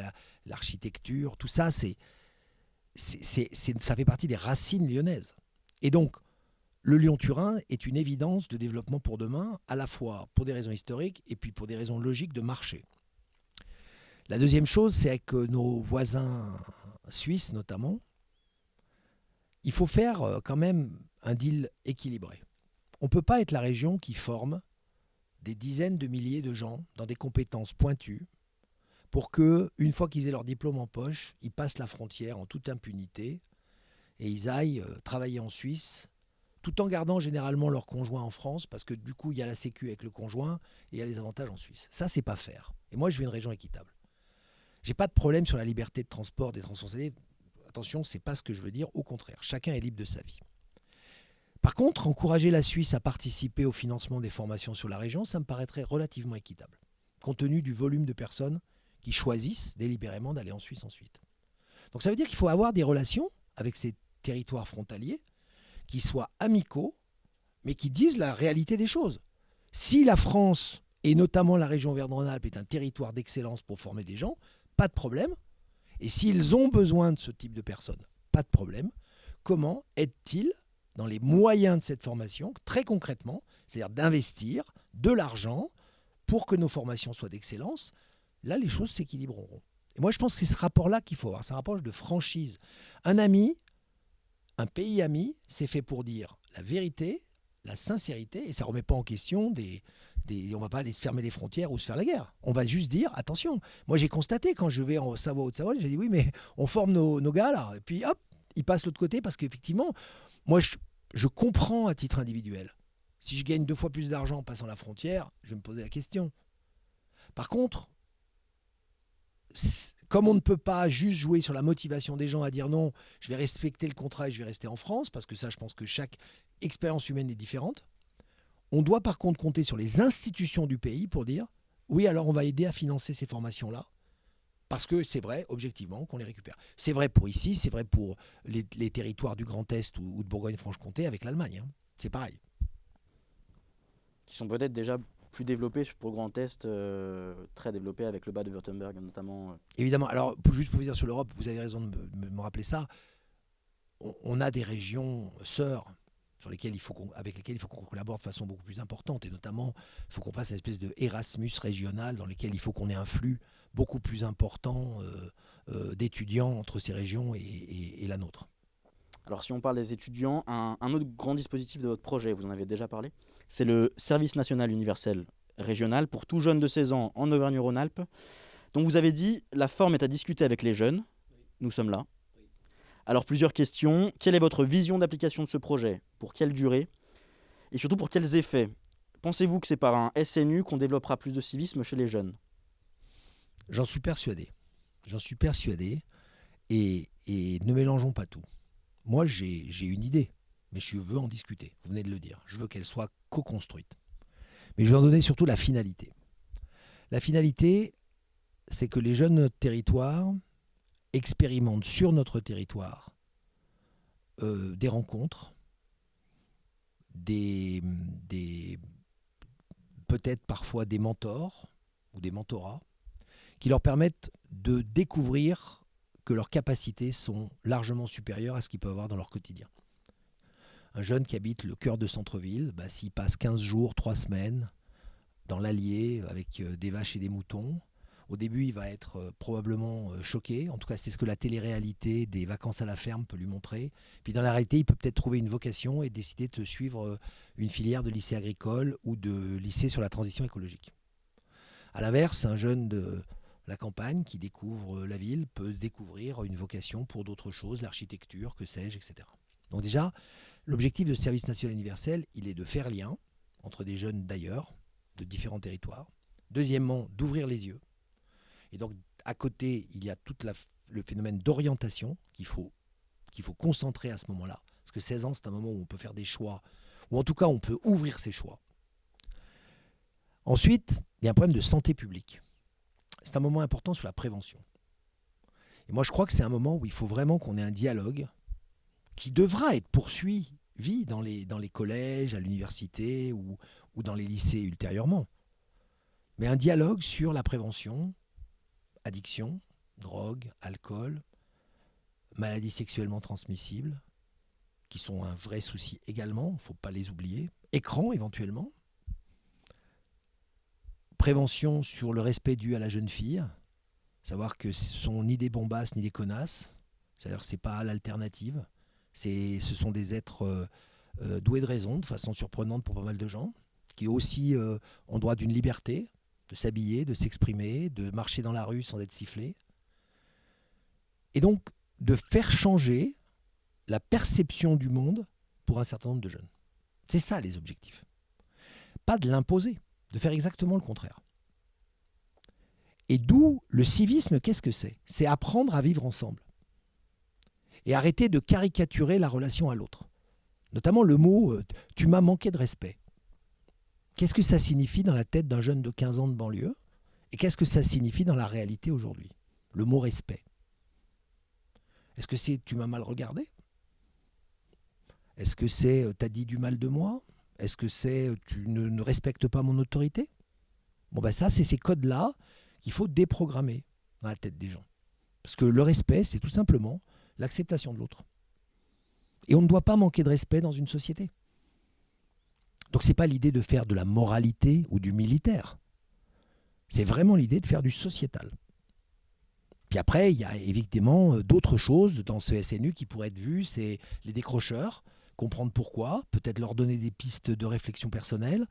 l'architecture, tout ça, ça fait partie des racines lyonnaises. Et donc, le Lyon-Turin est une évidence de développement pour demain, à la fois pour des raisons historiques et puis pour des raisons logiques de marché. La deuxième chose, c'est que nos voisins suisses, notamment, il faut faire quand même un deal équilibré. On ne peut pas être la région qui forme des dizaines de milliers de gens dans des compétences pointues pour que, une fois qu'ils aient leur diplôme en poche, ils passent la frontière en toute impunité et ils aillent travailler en Suisse, tout en gardant généralement leur conjoint en France, parce que du coup, il y a la sécu avec le conjoint et il y a les avantages en Suisse. Ça, c'est pas faire. Et moi, je veux une région équitable. J'ai pas de problème sur la liberté de transport des transfrontaliers. Attention, c'est pas ce que je veux dire. Au contraire, chacun est libre de sa vie. Par contre, encourager la Suisse à participer au financement des formations sur la région, ça me paraîtrait relativement équitable, compte tenu du volume de personnes qui choisissent délibérément d'aller en Suisse ensuite. Donc ça veut dire qu'il faut avoir des relations avec ces territoires frontaliers qui soient amicaux, mais qui disent la réalité des choses. Si la France et notamment la région Auvergne-Rhône-Alpes est un territoire d'excellence pour former des gens, pas de problème. Et s'ils ont besoin de ce type de personnes, pas de problème. Comment aident-ils dans les moyens de cette formation, très concrètement, c'est-à-dire d'investir de l'argent pour que nos formations soient d'excellence? Là, les choses s'équilibreront. Et moi, je pense que c'est ce rapport-là qu'il faut avoir. C'est un rapport de franchise. Un ami, un pays ami, c'est fait pour dire la vérité, la sincérité, et ça ne remet pas en question on ne va pas aller se fermer les frontières ou se faire la guerre. On va juste dire, attention, moi j'ai constaté quand je vais en Savoie, Haute-Savoie, j'ai dit oui, mais on forme nos gars là, et puis hop, ils passent de l'autre côté parce qu'effectivement, moi je comprends à titre individuel. Si je gagne 2 fois plus d'argent en passant la frontière, je vais me poser la question. Par contre, comme on ne peut pas juste jouer sur la motivation des gens à dire non, je vais respecter le contrat et je vais rester en France, parce que ça, je pense que chaque expérience humaine est différente, on doit par contre compter sur les institutions du pays pour dire oui, alors on va aider à financer ces formations-là, parce que c'est vrai, objectivement, qu'on les récupère. C'est vrai pour ici, c'est vrai pour les territoires du Grand Est ou de Bourgogne-Franche-Comté avec l'Allemagne. Hein. C'est pareil. Qui sont peut-être déjà plus développés pour le Grand Est, très développés avec le bas de Württemberg notamment. Évidemment, alors juste pour vous dire sur l'Europe, vous avez raison de me rappeler ça, on a des régions sœurs avec lesquelles il faut qu'on collabore de façon beaucoup plus importante. Et notamment, il faut qu'on fasse une espèce de Erasmus régional dans lequel il faut qu'on ait un flux beaucoup plus important d'étudiants entre ces régions et la nôtre. Alors si on parle des étudiants, un autre grand dispositif de votre projet, vous en avez déjà parlé, c'est le Service national universel régional pour tout jeune de 16 ans en Auvergne-Rhône-Alpes. Donc vous avez dit, la forme est à discuter avec les jeunes. Nous sommes là. Alors plusieurs questions. Quelle est votre vision d'application de ce projet? Pour quelle durée? Et surtout pour quels effets? Pensez-vous que c'est par un SNU qu'on développera plus de civisme chez les jeunes? J'en suis persuadé. Et ne mélangeons pas tout. Moi, j'ai une idée, mais je veux en discuter. Vous venez de le dire. Je veux qu'elle soit co-construite. Mais je vais en donner surtout la finalité. La finalité, c'est que les jeunes de notre territoire expérimentent sur notre territoire des rencontres, peut-être parfois des mentors ou des mentorats qui leur permettent de découvrir que leurs capacités sont largement supérieures à ce qu'ils peuvent avoir dans leur quotidien. Un jeune qui habite le cœur de centre-ville, s'il passe 15 jours, 3 semaines dans l'Allier avec des vaches et des moutons, au début il va être probablement choqué, en tout cas c'est ce que la télé-réalité des vacances à la ferme peut lui montrer. Puis dans la réalité il peut peut-être trouver une vocation et décider de suivre une filière de lycée agricole ou de lycée sur la transition écologique. A l'inverse, un jeune de la campagne qui découvre la ville peut découvrir une vocation pour d'autres choses, l'architecture, que sais-je, etc. Donc déjà, l'objectif de ce service national universel, il est de faire lien entre des jeunes d'ailleurs, de différents territoires. Deuxièmement, d'ouvrir les yeux. Et donc, à côté, il y a tout le phénomène d'orientation qu'il faut concentrer à ce moment-là. Parce que 16 ans, c'est un moment où on peut faire des choix, ou en tout cas, on peut ouvrir ses choix. Ensuite, il y a un problème de santé publique. C'est un moment important sur la prévention. Et moi, je crois que c'est un moment où il faut vraiment qu'on ait un dialogue qui devra être poursuivi dans les collèges, à l'université ou dans les lycées ultérieurement. Mais un dialogue sur la prévention, addiction, drogue, alcool, maladies sexuellement transmissibles, qui sont un vrai souci également, il ne faut pas les oublier. Écran éventuellement. Prévention sur le respect dû à la jeune fille, savoir que ce ne sont ni des bombasses ni des connasses, c'est-à-dire que ce n'est pas l'alternative, ce sont des êtres doués de raison, de façon surprenante pour pas mal de gens, qui aussi ont droit d'une liberté, de s'habiller, de s'exprimer, de marcher dans la rue sans être sifflé. Et donc, de faire changer la perception du monde pour un certain nombre de jeunes. C'est ça les objectifs. Pas de l'imposer, de faire exactement le contraire. Et d'où le civisme, qu'est-ce que c'est? C'est apprendre à vivre ensemble. Et arrêter de caricaturer la relation à l'autre. Notamment le mot « tu m'as manqué de respect ». Qu'est-ce que ça signifie dans la tête d'un jeune de 15 ans de banlieue? Et qu'est-ce que ça signifie dans la réalité aujourd'hui? Le mot respect. Est-ce que c'est tu m'as mal regardé? Est-ce que c'est t'as dit du mal de moi? Est-ce que c'est tu ne respectes pas mon autorité? Bon, ben ça, c'est ces codes-là qu'il faut déprogrammer dans la tête des gens. Parce que le respect, c'est tout simplement l'acceptation de l'autre. Et on ne doit pas manquer de respect dans une société. Donc ce n'est pas l'idée de faire de la moralité ou du militaire. C'est vraiment l'idée de faire du sociétal. Puis après, il y a évidemment d'autres choses dans ce SNU qui pourraient être vues, c'est les décrocheurs, comprendre pourquoi, peut-être leur donner des pistes de réflexion personnelle.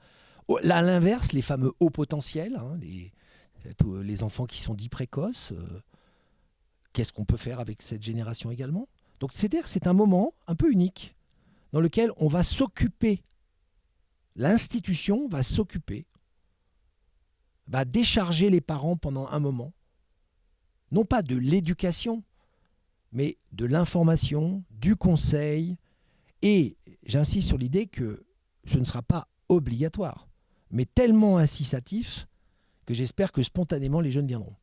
Là, à l'inverse, les fameux hauts potentiels, hein, les enfants qui sont dits précoces, qu'est-ce qu'on peut faire avec cette génération également? Donc c'est-à-dire que c'est un moment un peu unique dans lequel on va s'occuper, l'institution va s'occuper, va décharger les parents pendant un moment, non pas de l'éducation, mais de l'information, du conseil, et j'insiste sur l'idée que ce ne sera pas obligatoire, mais tellement incitatif que j'espère que spontanément les jeunes viendront.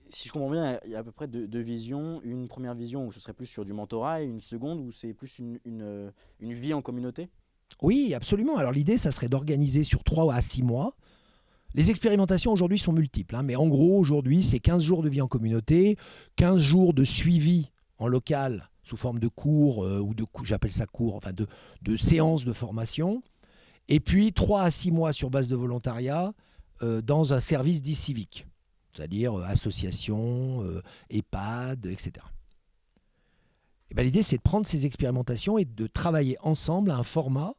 Si je comprends bien, il y a à peu près deux visions. Une première vision où ce serait plus sur du mentorat et une seconde où c'est plus une vie en communauté. Oui, absolument. Alors l'idée, ça serait d'organiser sur 3 à 6 mois. Les expérimentations aujourd'hui sont multiples, hein, mais en gros, aujourd'hui, c'est 15 jours de vie en communauté, 15 jours de suivi en local sous forme de cours, ou j'appelle ça cours, enfin de séances de formation, et puis 3 à 6 mois sur base de volontariat dans un service dit civique, c'est-à-dire association, EHPAD, etc. Et ben, l'idée, c'est de prendre ces expérimentations et de travailler ensemble à un format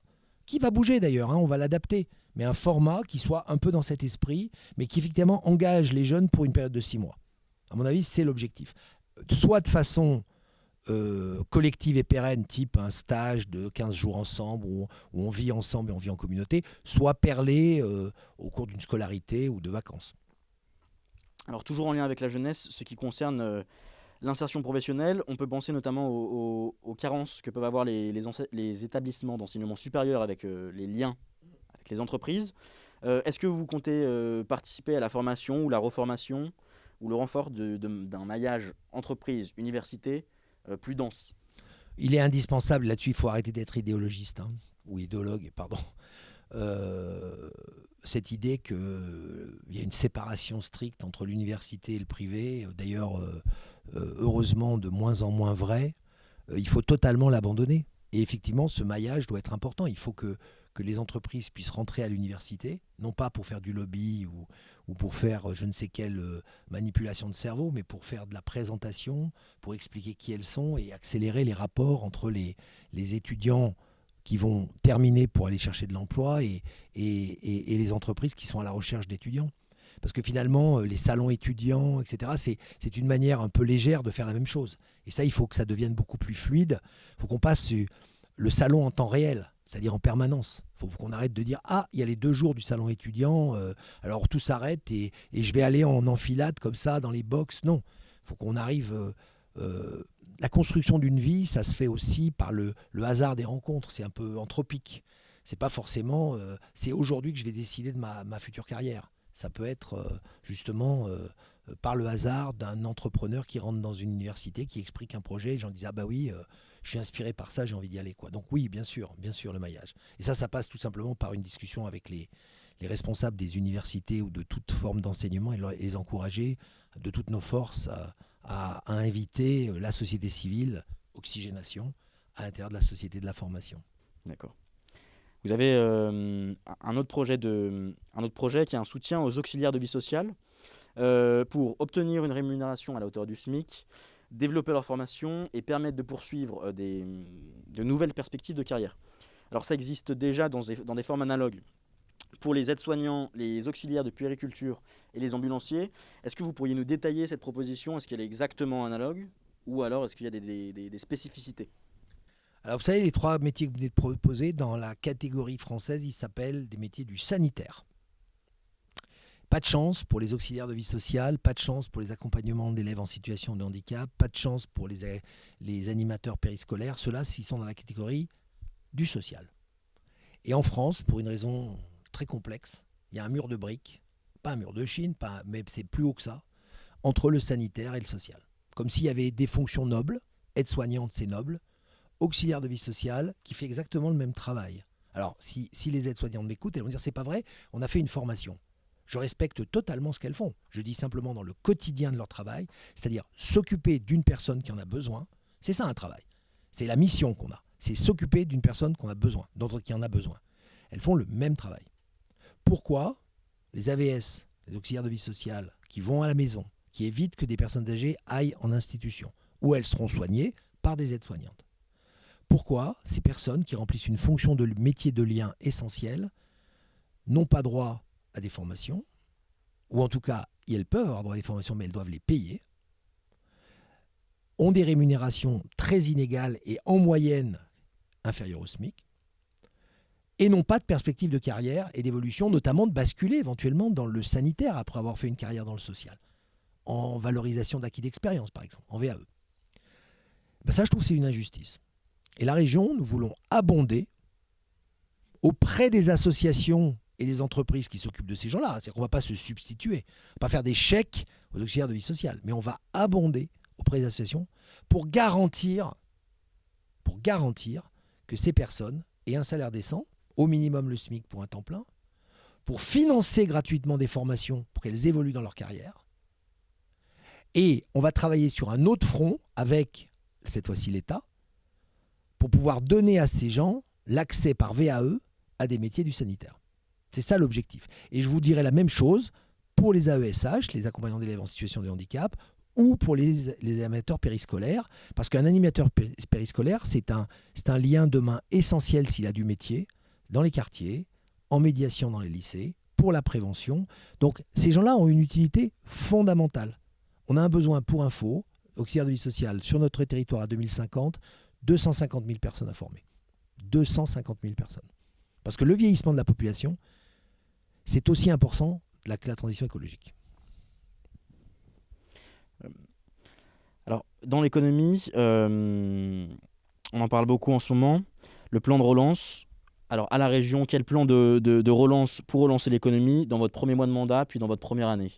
qui va bouger d'ailleurs, hein, on va l'adapter, mais un format qui soit un peu dans cet esprit, mais qui effectivement engage les jeunes pour une période de 6 mois. À mon avis, c'est l'objectif. Soit de façon collective et pérenne, type un stage de 15 jours ensemble, où on vit ensemble et on vit en communauté, soit perlé au cours d'une scolarité ou de vacances. Alors toujours en lien avec la jeunesse, ce qui concerne l'insertion professionnelle, on peut penser notamment aux carences que peuvent avoir les établissements d'enseignement supérieur avec les liens avec les entreprises. Est-ce que vous comptez participer à la formation ou la reformation ou le renfort d'un maillage entreprise-université plus dense? Il est indispensable, là-dessus il faut arrêter d'être idéologiste, hein, ou idéologue, pardon. Cette idée qu'il y a une séparation stricte entre l'université et le privé, d'ailleurs heureusement de moins en moins vrai, il faut totalement l'abandonner. Et effectivement, ce maillage doit être important. Il faut que les entreprises puissent rentrer à l'université, non pas pour faire du lobby ou pour faire je ne sais quelle manipulation de cerveau, mais pour faire de la présentation, pour expliquer qui elles sont et accélérer les rapports entre les étudiants qui vont terminer pour aller chercher de l'emploi et les entreprises qui sont à la recherche d'étudiants. Parce que finalement, les salons étudiants, etc., c'est une manière un peu légère de faire la même chose. Et ça, il faut que ça devienne beaucoup plus fluide. Il faut qu'on passe le salon en temps réel, c'est-à-dire en permanence. Il faut qu'on arrête de dire « Ah, il y a les 2 jours du salon étudiant, alors tout s'arrête et je vais aller en enfilade comme ça dans les box. » Non, il faut qu'on arrive... la construction d'une vie, ça se fait aussi par le hasard des rencontres. C'est un peu anthropique. C'est pas forcément... c'est aujourd'hui que je vais décider de ma future carrière. Ça peut être justement par le hasard d'un entrepreneur qui rentre dans une université, qui explique un projet, et les gens disent « Ah bah oui, je suis inspiré par ça, j'ai envie d'y aller. » Donc oui, bien sûr, le maillage. Et ça passe tout simplement par une discussion avec les responsables des universités ou de toute forme d'enseignement et les encourager de toutes nos forces à inviter la société civile, oxygénation, à l'intérieur de la société de la formation. D'accord. Vous avez un autre projet qui est un soutien aux auxiliaires de vie sociale pour obtenir une rémunération à la hauteur du SMIC, développer leur formation et permettre de poursuivre de nouvelles perspectives de carrière. Alors ça existe déjà dans des formes analogues pour les aides-soignants, les auxiliaires de puériculture et les ambulanciers. Est-ce que vous pourriez nous détailler cette proposition? Est-ce qu'elle est exactement analogue ou alors est-ce qu'il y a des spécificités? Alors vous savez, les 3 métiers que vous venez de proposer, dans la catégorie française, ils s'appellent des métiers du sanitaire. Pas de chance pour les auxiliaires de vie sociale, pas de chance pour les accompagnements d'élèves en situation de handicap, pas de chance pour les animateurs périscolaires. Ceux-là, ils sont dans la catégorie du social. Et en France, pour une raison très complexe, il y a un mur de briques, pas un mur de Chine, mais c'est plus haut que ça, entre le sanitaire et le social. Comme s'il y avait des fonctions nobles, aide-soignante, c'est noble, auxiliaire de vie sociale, qui fait exactement le même travail. Alors, si les aides-soignantes m'écoutent, elles vont dire, c'est pas vrai, on a fait une formation. Je respecte totalement ce qu'elles font. Je dis simplement dans le quotidien de leur travail, c'est-à-dire s'occuper d'une personne qui en a besoin. C'est ça un travail. C'est la mission qu'on a. C'est s'occuper d'une personne qu'on a besoin, d'autres qui en a besoin. Elles font le même travail. Pourquoi les AVS, les auxiliaires de vie sociale, qui vont à la maison, qui évitent que des personnes âgées aillent en institution, où elles seront soignées par des aides-soignantes? Pourquoi ces personnes qui remplissent une fonction de métier de lien essentiel n'ont pas droit à des formations, ou en tout cas, elles peuvent avoir droit à des formations, mais elles doivent les payer, ont des rémunérations très inégales et en moyenne inférieures au SMIC, et n'ont pas de perspective de carrière et d'évolution, notamment de basculer éventuellement dans le sanitaire après avoir fait une carrière dans le social, en valorisation d'acquis d'expérience par exemple, en VAE. Ça, je trouve que c'est une injustice. Et la région, nous voulons abonder auprès des associations et des entreprises qui s'occupent de ces gens-là. C'est-à-dire qu'on ne va pas se substituer, on ne va pas faire des chèques aux auxiliaires de vie sociale, mais on va abonder auprès des associations pour garantir que ces personnes aient un salaire décent, au minimum le SMIC pour un temps plein, pour financer gratuitement des formations pour qu'elles évoluent dans leur carrière. Et on va travailler sur un autre front avec, cette fois-ci, l'État, pour pouvoir donner à ces gens l'accès par VAE à des métiers du sanitaire. C'est ça l'objectif. Et je vous dirai la même chose pour les AESH, les accompagnants d'élèves en situation de handicap, ou pour les animateurs périscolaires, parce qu'un animateur périscolaire, c'est un lien de main essentiel s'il a du métier, dans les quartiers, en médiation dans les lycées, pour la prévention. Donc ces gens-là ont une utilité fondamentale. On a un besoin, pour info, auxiliaire de vie sociale, sur notre territoire à 2050, 250 000 personnes à former. 250 000 personnes. Parce que le vieillissement de la population, c'est aussi important que la transition écologique. Alors, dans l'économie, on en parle beaucoup en ce moment. Le plan de relance. Alors, à la région, quel plan de relance pour relancer l'économie dans votre premier mois de mandat, puis dans votre première année?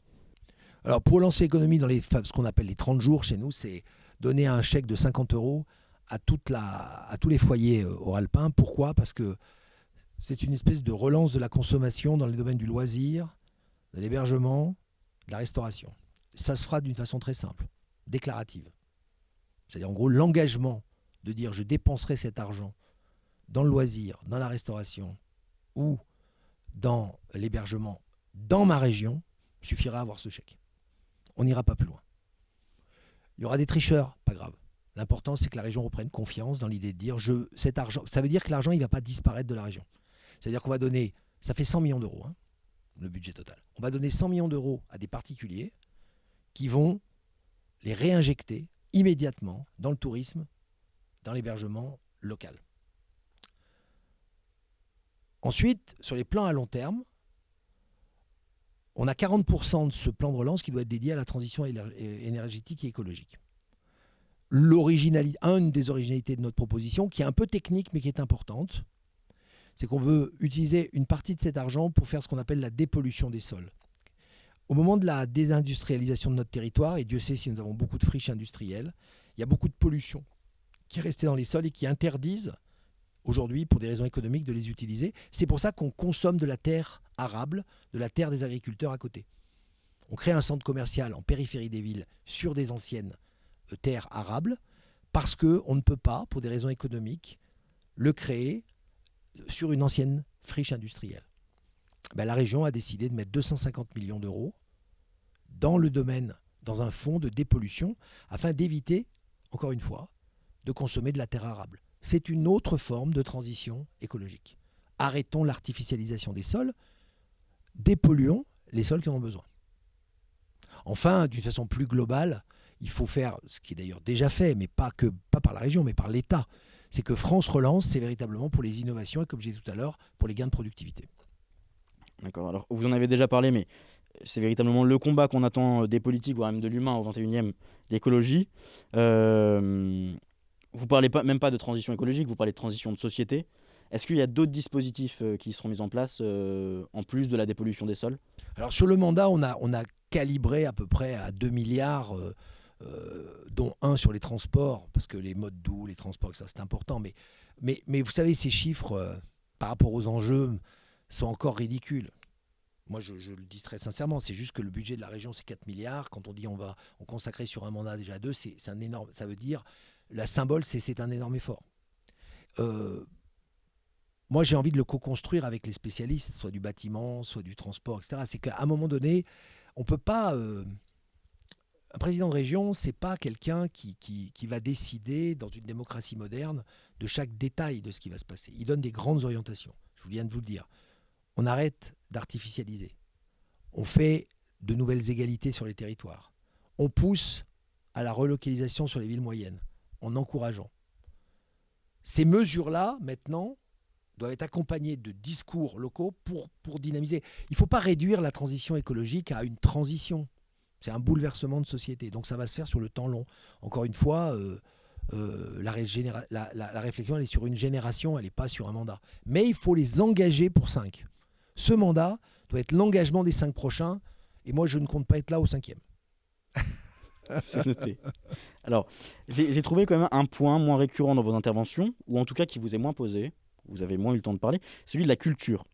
Alors, pour relancer l'économie dans ce qu'on appelle les 30 jours chez nous, c'est donner un chèque de 50 € à tous les foyers oralpins. Pourquoi ? Parce que c'est une espèce de relance de la consommation dans les domaines du loisir, de l'hébergement, de la restauration. Ça se fera d'une façon très simple, déclarative. C'est-à-dire en gros l'engagement de dire je dépenserai cet argent dans le loisir, dans la restauration ou dans l'hébergement dans ma région suffira à avoir ce chèque. On n'ira pas plus loin. Il y aura des tricheurs, pas grave. L'important, c'est que la région reprenne confiance dans l'idée de dire cet argent. Ça veut dire que l'argent, il ne va pas disparaître de la région. C'est-à-dire qu'on va donner, ça fait 100 millions d'euros, le budget total. On va donner 100 millions d'euros à des particuliers qui vont les réinjecter immédiatement dans le tourisme, dans l'hébergement local. Ensuite, sur les plans à long terme, on a 40% de ce plan de relance qui doit être dédié à la transition énergétique et écologique. Une des originalités de notre proposition, qui est un peu technique mais qui est importante, c'est qu'on veut utiliser une partie de cet argent pour faire ce qu'on appelle la dépollution des sols. Au moment de la désindustrialisation de notre territoire, et Dieu sait si nous avons beaucoup de friches industrielles, il y a beaucoup de pollution qui est restée dans les sols et qui interdisent aujourd'hui, pour des raisons économiques, de les utiliser. C'est pour ça qu'on consomme de la terre arable, de la terre des agriculteurs à côté. On crée un centre commercial en périphérie des villes sur des anciennes terres arables parce qu'on ne peut pas, pour des raisons économiques, le créer sur une ancienne friche industrielle. La région a décidé de mettre 250 millions d'euros dans le domaine, dans un fonds de dépollution, afin d'éviter, encore une fois, de consommer de la terre arable. C'est une autre forme de transition écologique. Arrêtons l'artificialisation des sols, dépolluons les sols qui en ont besoin. Enfin, d'une façon plus globale, il faut faire, ce qui est d'ailleurs déjà fait, mais pas par la région, mais par l'État, c'est que France Relance, c'est véritablement pour les innovations et, comme je disais tout à l'heure, pour les gains de productivité. D'accord, alors vous en avez déjà parlé, mais c'est véritablement le combat qu'on attend des politiques, voire même de l'humain au XXIe, l'écologie. Vous parlez même pas de transition écologique, vous parlez de transition de société. Est-ce qu'il y a d'autres dispositifs qui seront mis en place en plus de la dépollution des sols ? Alors sur le mandat, on a calibré à peu près à 2 milliards, dont 1 sur les transports, parce que les modes doux, les transports, ça c'est important. Mais vous savez, ces chiffres, par rapport aux enjeux, sont encore ridicules. Moi, je le dis très sincèrement, c'est juste que le budget de la région, c'est 4 milliards. Quand on dit on consacrer sur un mandat déjà 2, c'est un énorme. Ça veut dire, la symbole, c'est un énorme effort. Euh, Moi, j'ai envie de le co-construire avec les spécialistes, soit du bâtiment, soit du transport, etc. C'est qu'à un moment donné, on peut pas. Un président de région, c'est pas quelqu'un qui va décider dans une démocratie moderne de chaque détail de ce qui va se passer. Il donne des grandes orientations. Je viens de vous le dire. On arrête d'artificialiser. On fait de nouvelles égalités sur les territoires. On pousse à la relocalisation sur les villes moyennes en encourageant. Ces mesures-là, maintenant, doivent être accompagnées de discours locaux pour dynamiser. Il ne faut pas réduire la transition écologique à une transition. C'est un bouleversement de société. Donc ça va se faire sur le temps long. Encore une fois, la réflexion, elle est sur une génération, elle n'est pas sur un mandat. Mais il faut les engager pour 5. Ce mandat doit être l'engagement des 5 prochains. Et moi, je ne compte pas être là au 5e. C'est noté. Alors, j'ai trouvé quand même un point moins récurrent dans vos interventions, ou en tout cas qui vous est moins posé, vous avez moins eu le temps de parler, celui de la culture.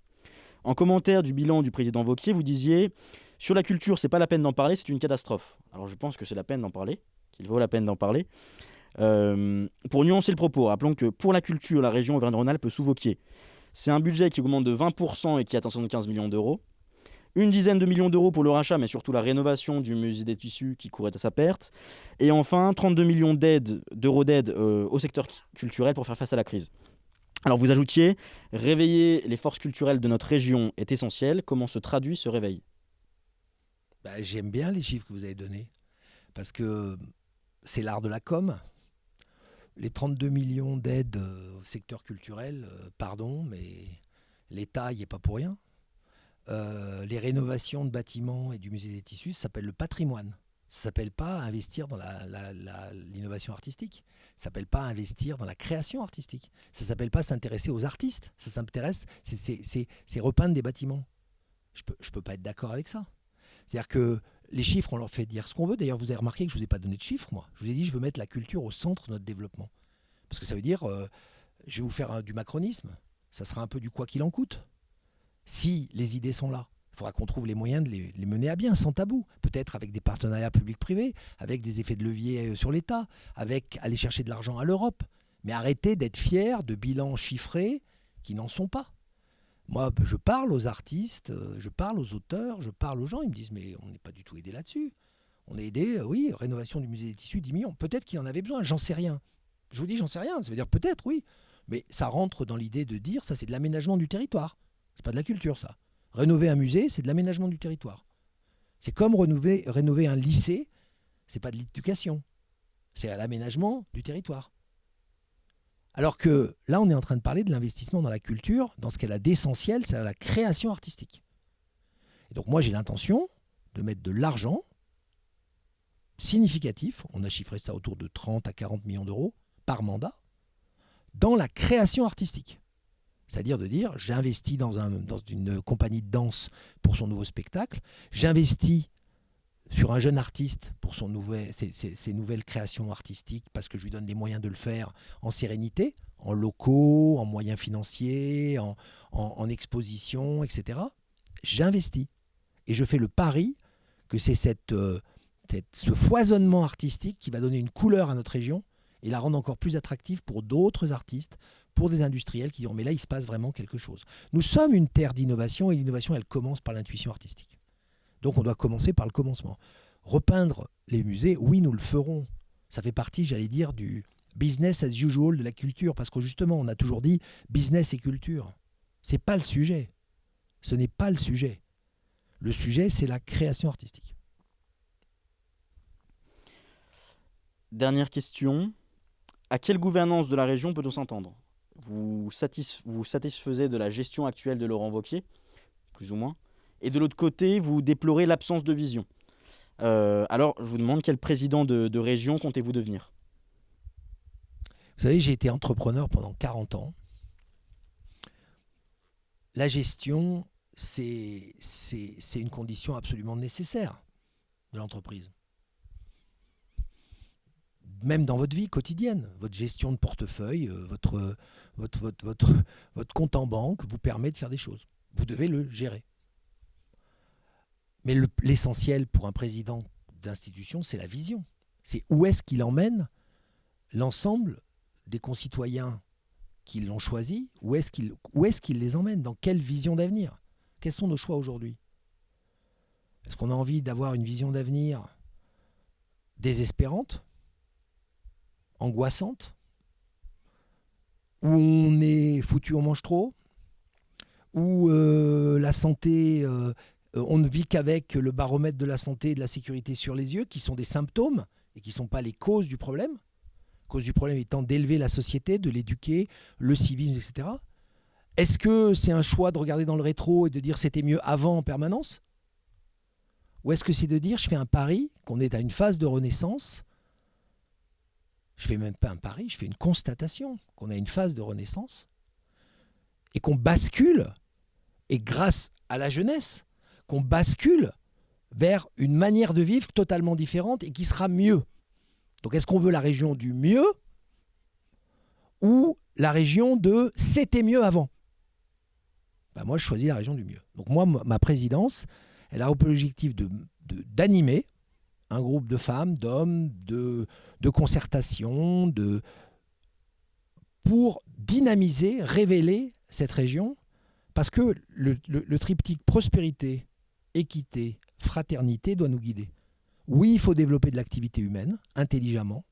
En commentaire du bilan du président Wauquiez, vous disiez « Sur la culture, c'est pas la peine d'en parler, c'est une catastrophe ». Alors je pense que c'est la peine d'en parler, qu'il vaut la peine d'en parler. Pour nuancer le propos, rappelons que pour la culture, la région Auvergne-Rhône-Alpes sous Wauquiez, c'est un budget qui augmente de 20% et qui atteint 75 millions d'euros. Une dizaine de millions d'euros pour le rachat, mais surtout la rénovation du musée des tissus qui courait à sa perte. Et enfin, 32 millions d'euros d'aide au secteur culturel pour faire face à la crise. Alors vous ajoutiez, réveiller les forces culturelles de notre région est essentiel. Comment se traduit ce réveil ? J'aime bien les chiffres que vous avez donnés, parce que c'est l'art de la com. Les 32 millions d'aides au secteur culturel, pardon, mais l'État n'y est pas pour rien. Les rénovations de bâtiments et du musée des tissus, ça s'appelle le patrimoine. Ça ne s'appelle pas investir dans l'innovation artistique. Ça ne s'appelle pas investir dans la création artistique. Ça ne s'appelle pas s'intéresser aux artistes. Ça s'intéresse, c'est repeindre des bâtiments. Je ne peux pas être d'accord avec ça. C'est-à-dire que les chiffres, on leur fait dire ce qu'on veut. D'ailleurs, vous avez remarqué que je ne vous ai pas donné de chiffres, moi. Je vous ai dit, je veux mettre la culture au centre de notre développement. Parce que ça veut dire, je vais vous faire du macronisme. Ça sera un peu du quoi qu'il en coûte. Si les idées sont là, il faudra qu'on trouve les moyens de les mener à bien, sans tabou. Peut-être avec des partenariats publics-privés, avec des effets de levier sur l'État, avec aller chercher de l'argent à l'Europe. Mais arrêtez d'être fiers de bilans chiffrés qui n'en sont pas. Moi, je parle aux artistes, je parle aux auteurs, je parle aux gens. Ils me disent, mais on n'est pas du tout aidé là-dessus. On est aidé, oui, rénovation du musée des tissus, 10 millions. Peut-être qu'il en avait besoin, j'en sais rien. Je vous dis, j'en sais rien. Ça veut dire peut-être, oui. Mais ça rentre dans l'idée de dire, ça c'est de l'aménagement du territoire. C'est pas de la culture, ça. Rénover un musée, c'est de l'aménagement du territoire. C'est comme rénover un lycée, c'est pas de l'éducation. C'est à l'aménagement du territoire. Alors que là, on est en train de parler de l'investissement dans la culture, dans ce qu'elle a d'essentiel, c'est la création artistique. Et donc moi, j'ai l'intention de mettre de l'argent significatif, on a chiffré ça autour de 30 à 40 millions d'euros par mandat, dans la création artistique. C'est-à-dire de dire, j'investis dans une compagnie de danse pour son nouveau spectacle, j'investis sur un jeune artiste pour ses nouvelles créations artistiques parce que je lui donne les moyens de le faire en sérénité, en locaux, en moyens financiers, en exposition, etc. J'investis. Et je fais le pari que c'est ce foisonnement artistique qui va donner une couleur à notre région et la rendre encore plus attractive pour d'autres artistes, pour des industriels qui diront mais là il se passe vraiment quelque chose. Nous sommes une terre d'innovation et l'innovation elle commence par l'intuition artistique. Donc on doit commencer par le commencement. Repeindre les musées, oui nous le ferons. Ça fait partie, j'allais dire, du business as usual de la culture parce que justement on a toujours dit business et culture. C'est pas le sujet. Ce n'est pas le sujet. Le sujet c'est la création artistique. Dernière question. À quelle gouvernance de la région peut-on s'entendre ? Vous satisfaisez de la gestion actuelle de Laurent Wauquiez, plus ou moins, et de l'autre côté, vous déplorez l'absence de vision. Alors, je vous demande quel président de région comptez-vous devenir ? Vous savez, j'ai été entrepreneur pendant 40 ans. La gestion, c'est une condition absolument nécessaire de l'entreprise. Même dans votre vie quotidienne, votre gestion de portefeuille, votre compte en banque vous permet de faire des choses. Vous devez le gérer. Mais l'essentiel pour un président d'institution, c'est la vision. C'est où est-ce qu'il emmène l'ensemble des concitoyens qui l'ont choisi, où est-ce qu'il les emmène, dans quelle vision d'avenir? Quels sont nos choix aujourd'hui? Est-ce qu'on a envie d'avoir une vision d'avenir désespérante, angoissante, où on est foutu, on mange trop, où la santé, on ne vit qu'avec le baromètre de la santé et de la sécurité sur les yeux, qui sont des symptômes et qui ne sont pas les causes du problème. Cause du problème étant d'élever la société, de l'éduquer, le civisme, etc. Est-ce que c'est un choix de regarder dans le rétro et de dire c'était mieux avant en permanence? Ou est-ce que c'est de dire je fais un pari, qu'on est à une phase de renaissance? Je fais même pas un pari, je fais une constatation qu'on a une phase de renaissance et qu'on bascule, et grâce à la jeunesse, qu'on bascule vers une manière de vivre totalement différente et qui sera mieux. Donc est-ce qu'on veut la région du mieux ou la région de c'était mieux avant? Moi, je choisis la région du mieux. Donc moi, ma présidence, elle a pour objectif d'animer un groupe de femmes, d'hommes, de concertation, pour dynamiser, révéler cette région, parce que le triptyque prospérité, équité, fraternité doit nous guider. Oui, il faut développer de l'activité humaine, intelligemment,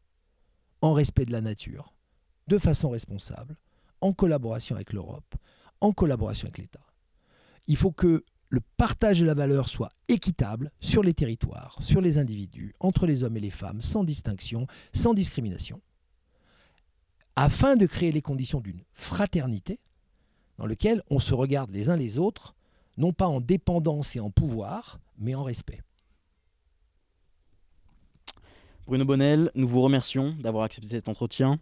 en respect de la nature, de façon responsable, en collaboration avec l'Europe, en collaboration avec l'État. Il faut que le partage de la valeur soit équitable sur les territoires, sur les individus, entre les hommes et les femmes, sans distinction, sans discrimination, afin de créer les conditions d'une fraternité dans laquelle on se regarde les uns les autres, non pas en dépendance et en pouvoir, mais en respect. Bruno Bonnel, nous vous remercions d'avoir accepté cet entretien.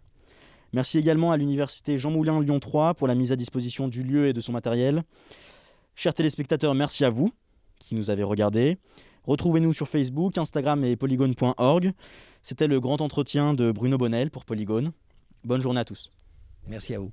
Merci également à l'Université Jean Moulin Lyon 3 pour la mise à disposition du lieu et de son matériel. Chers téléspectateurs, merci à vous qui nous avez regardés. Retrouvez-nous sur Facebook, Instagram et polygone.org. C'était le grand entretien de Bruno Bonnel pour Polygone. Bonne journée à tous. Merci à vous.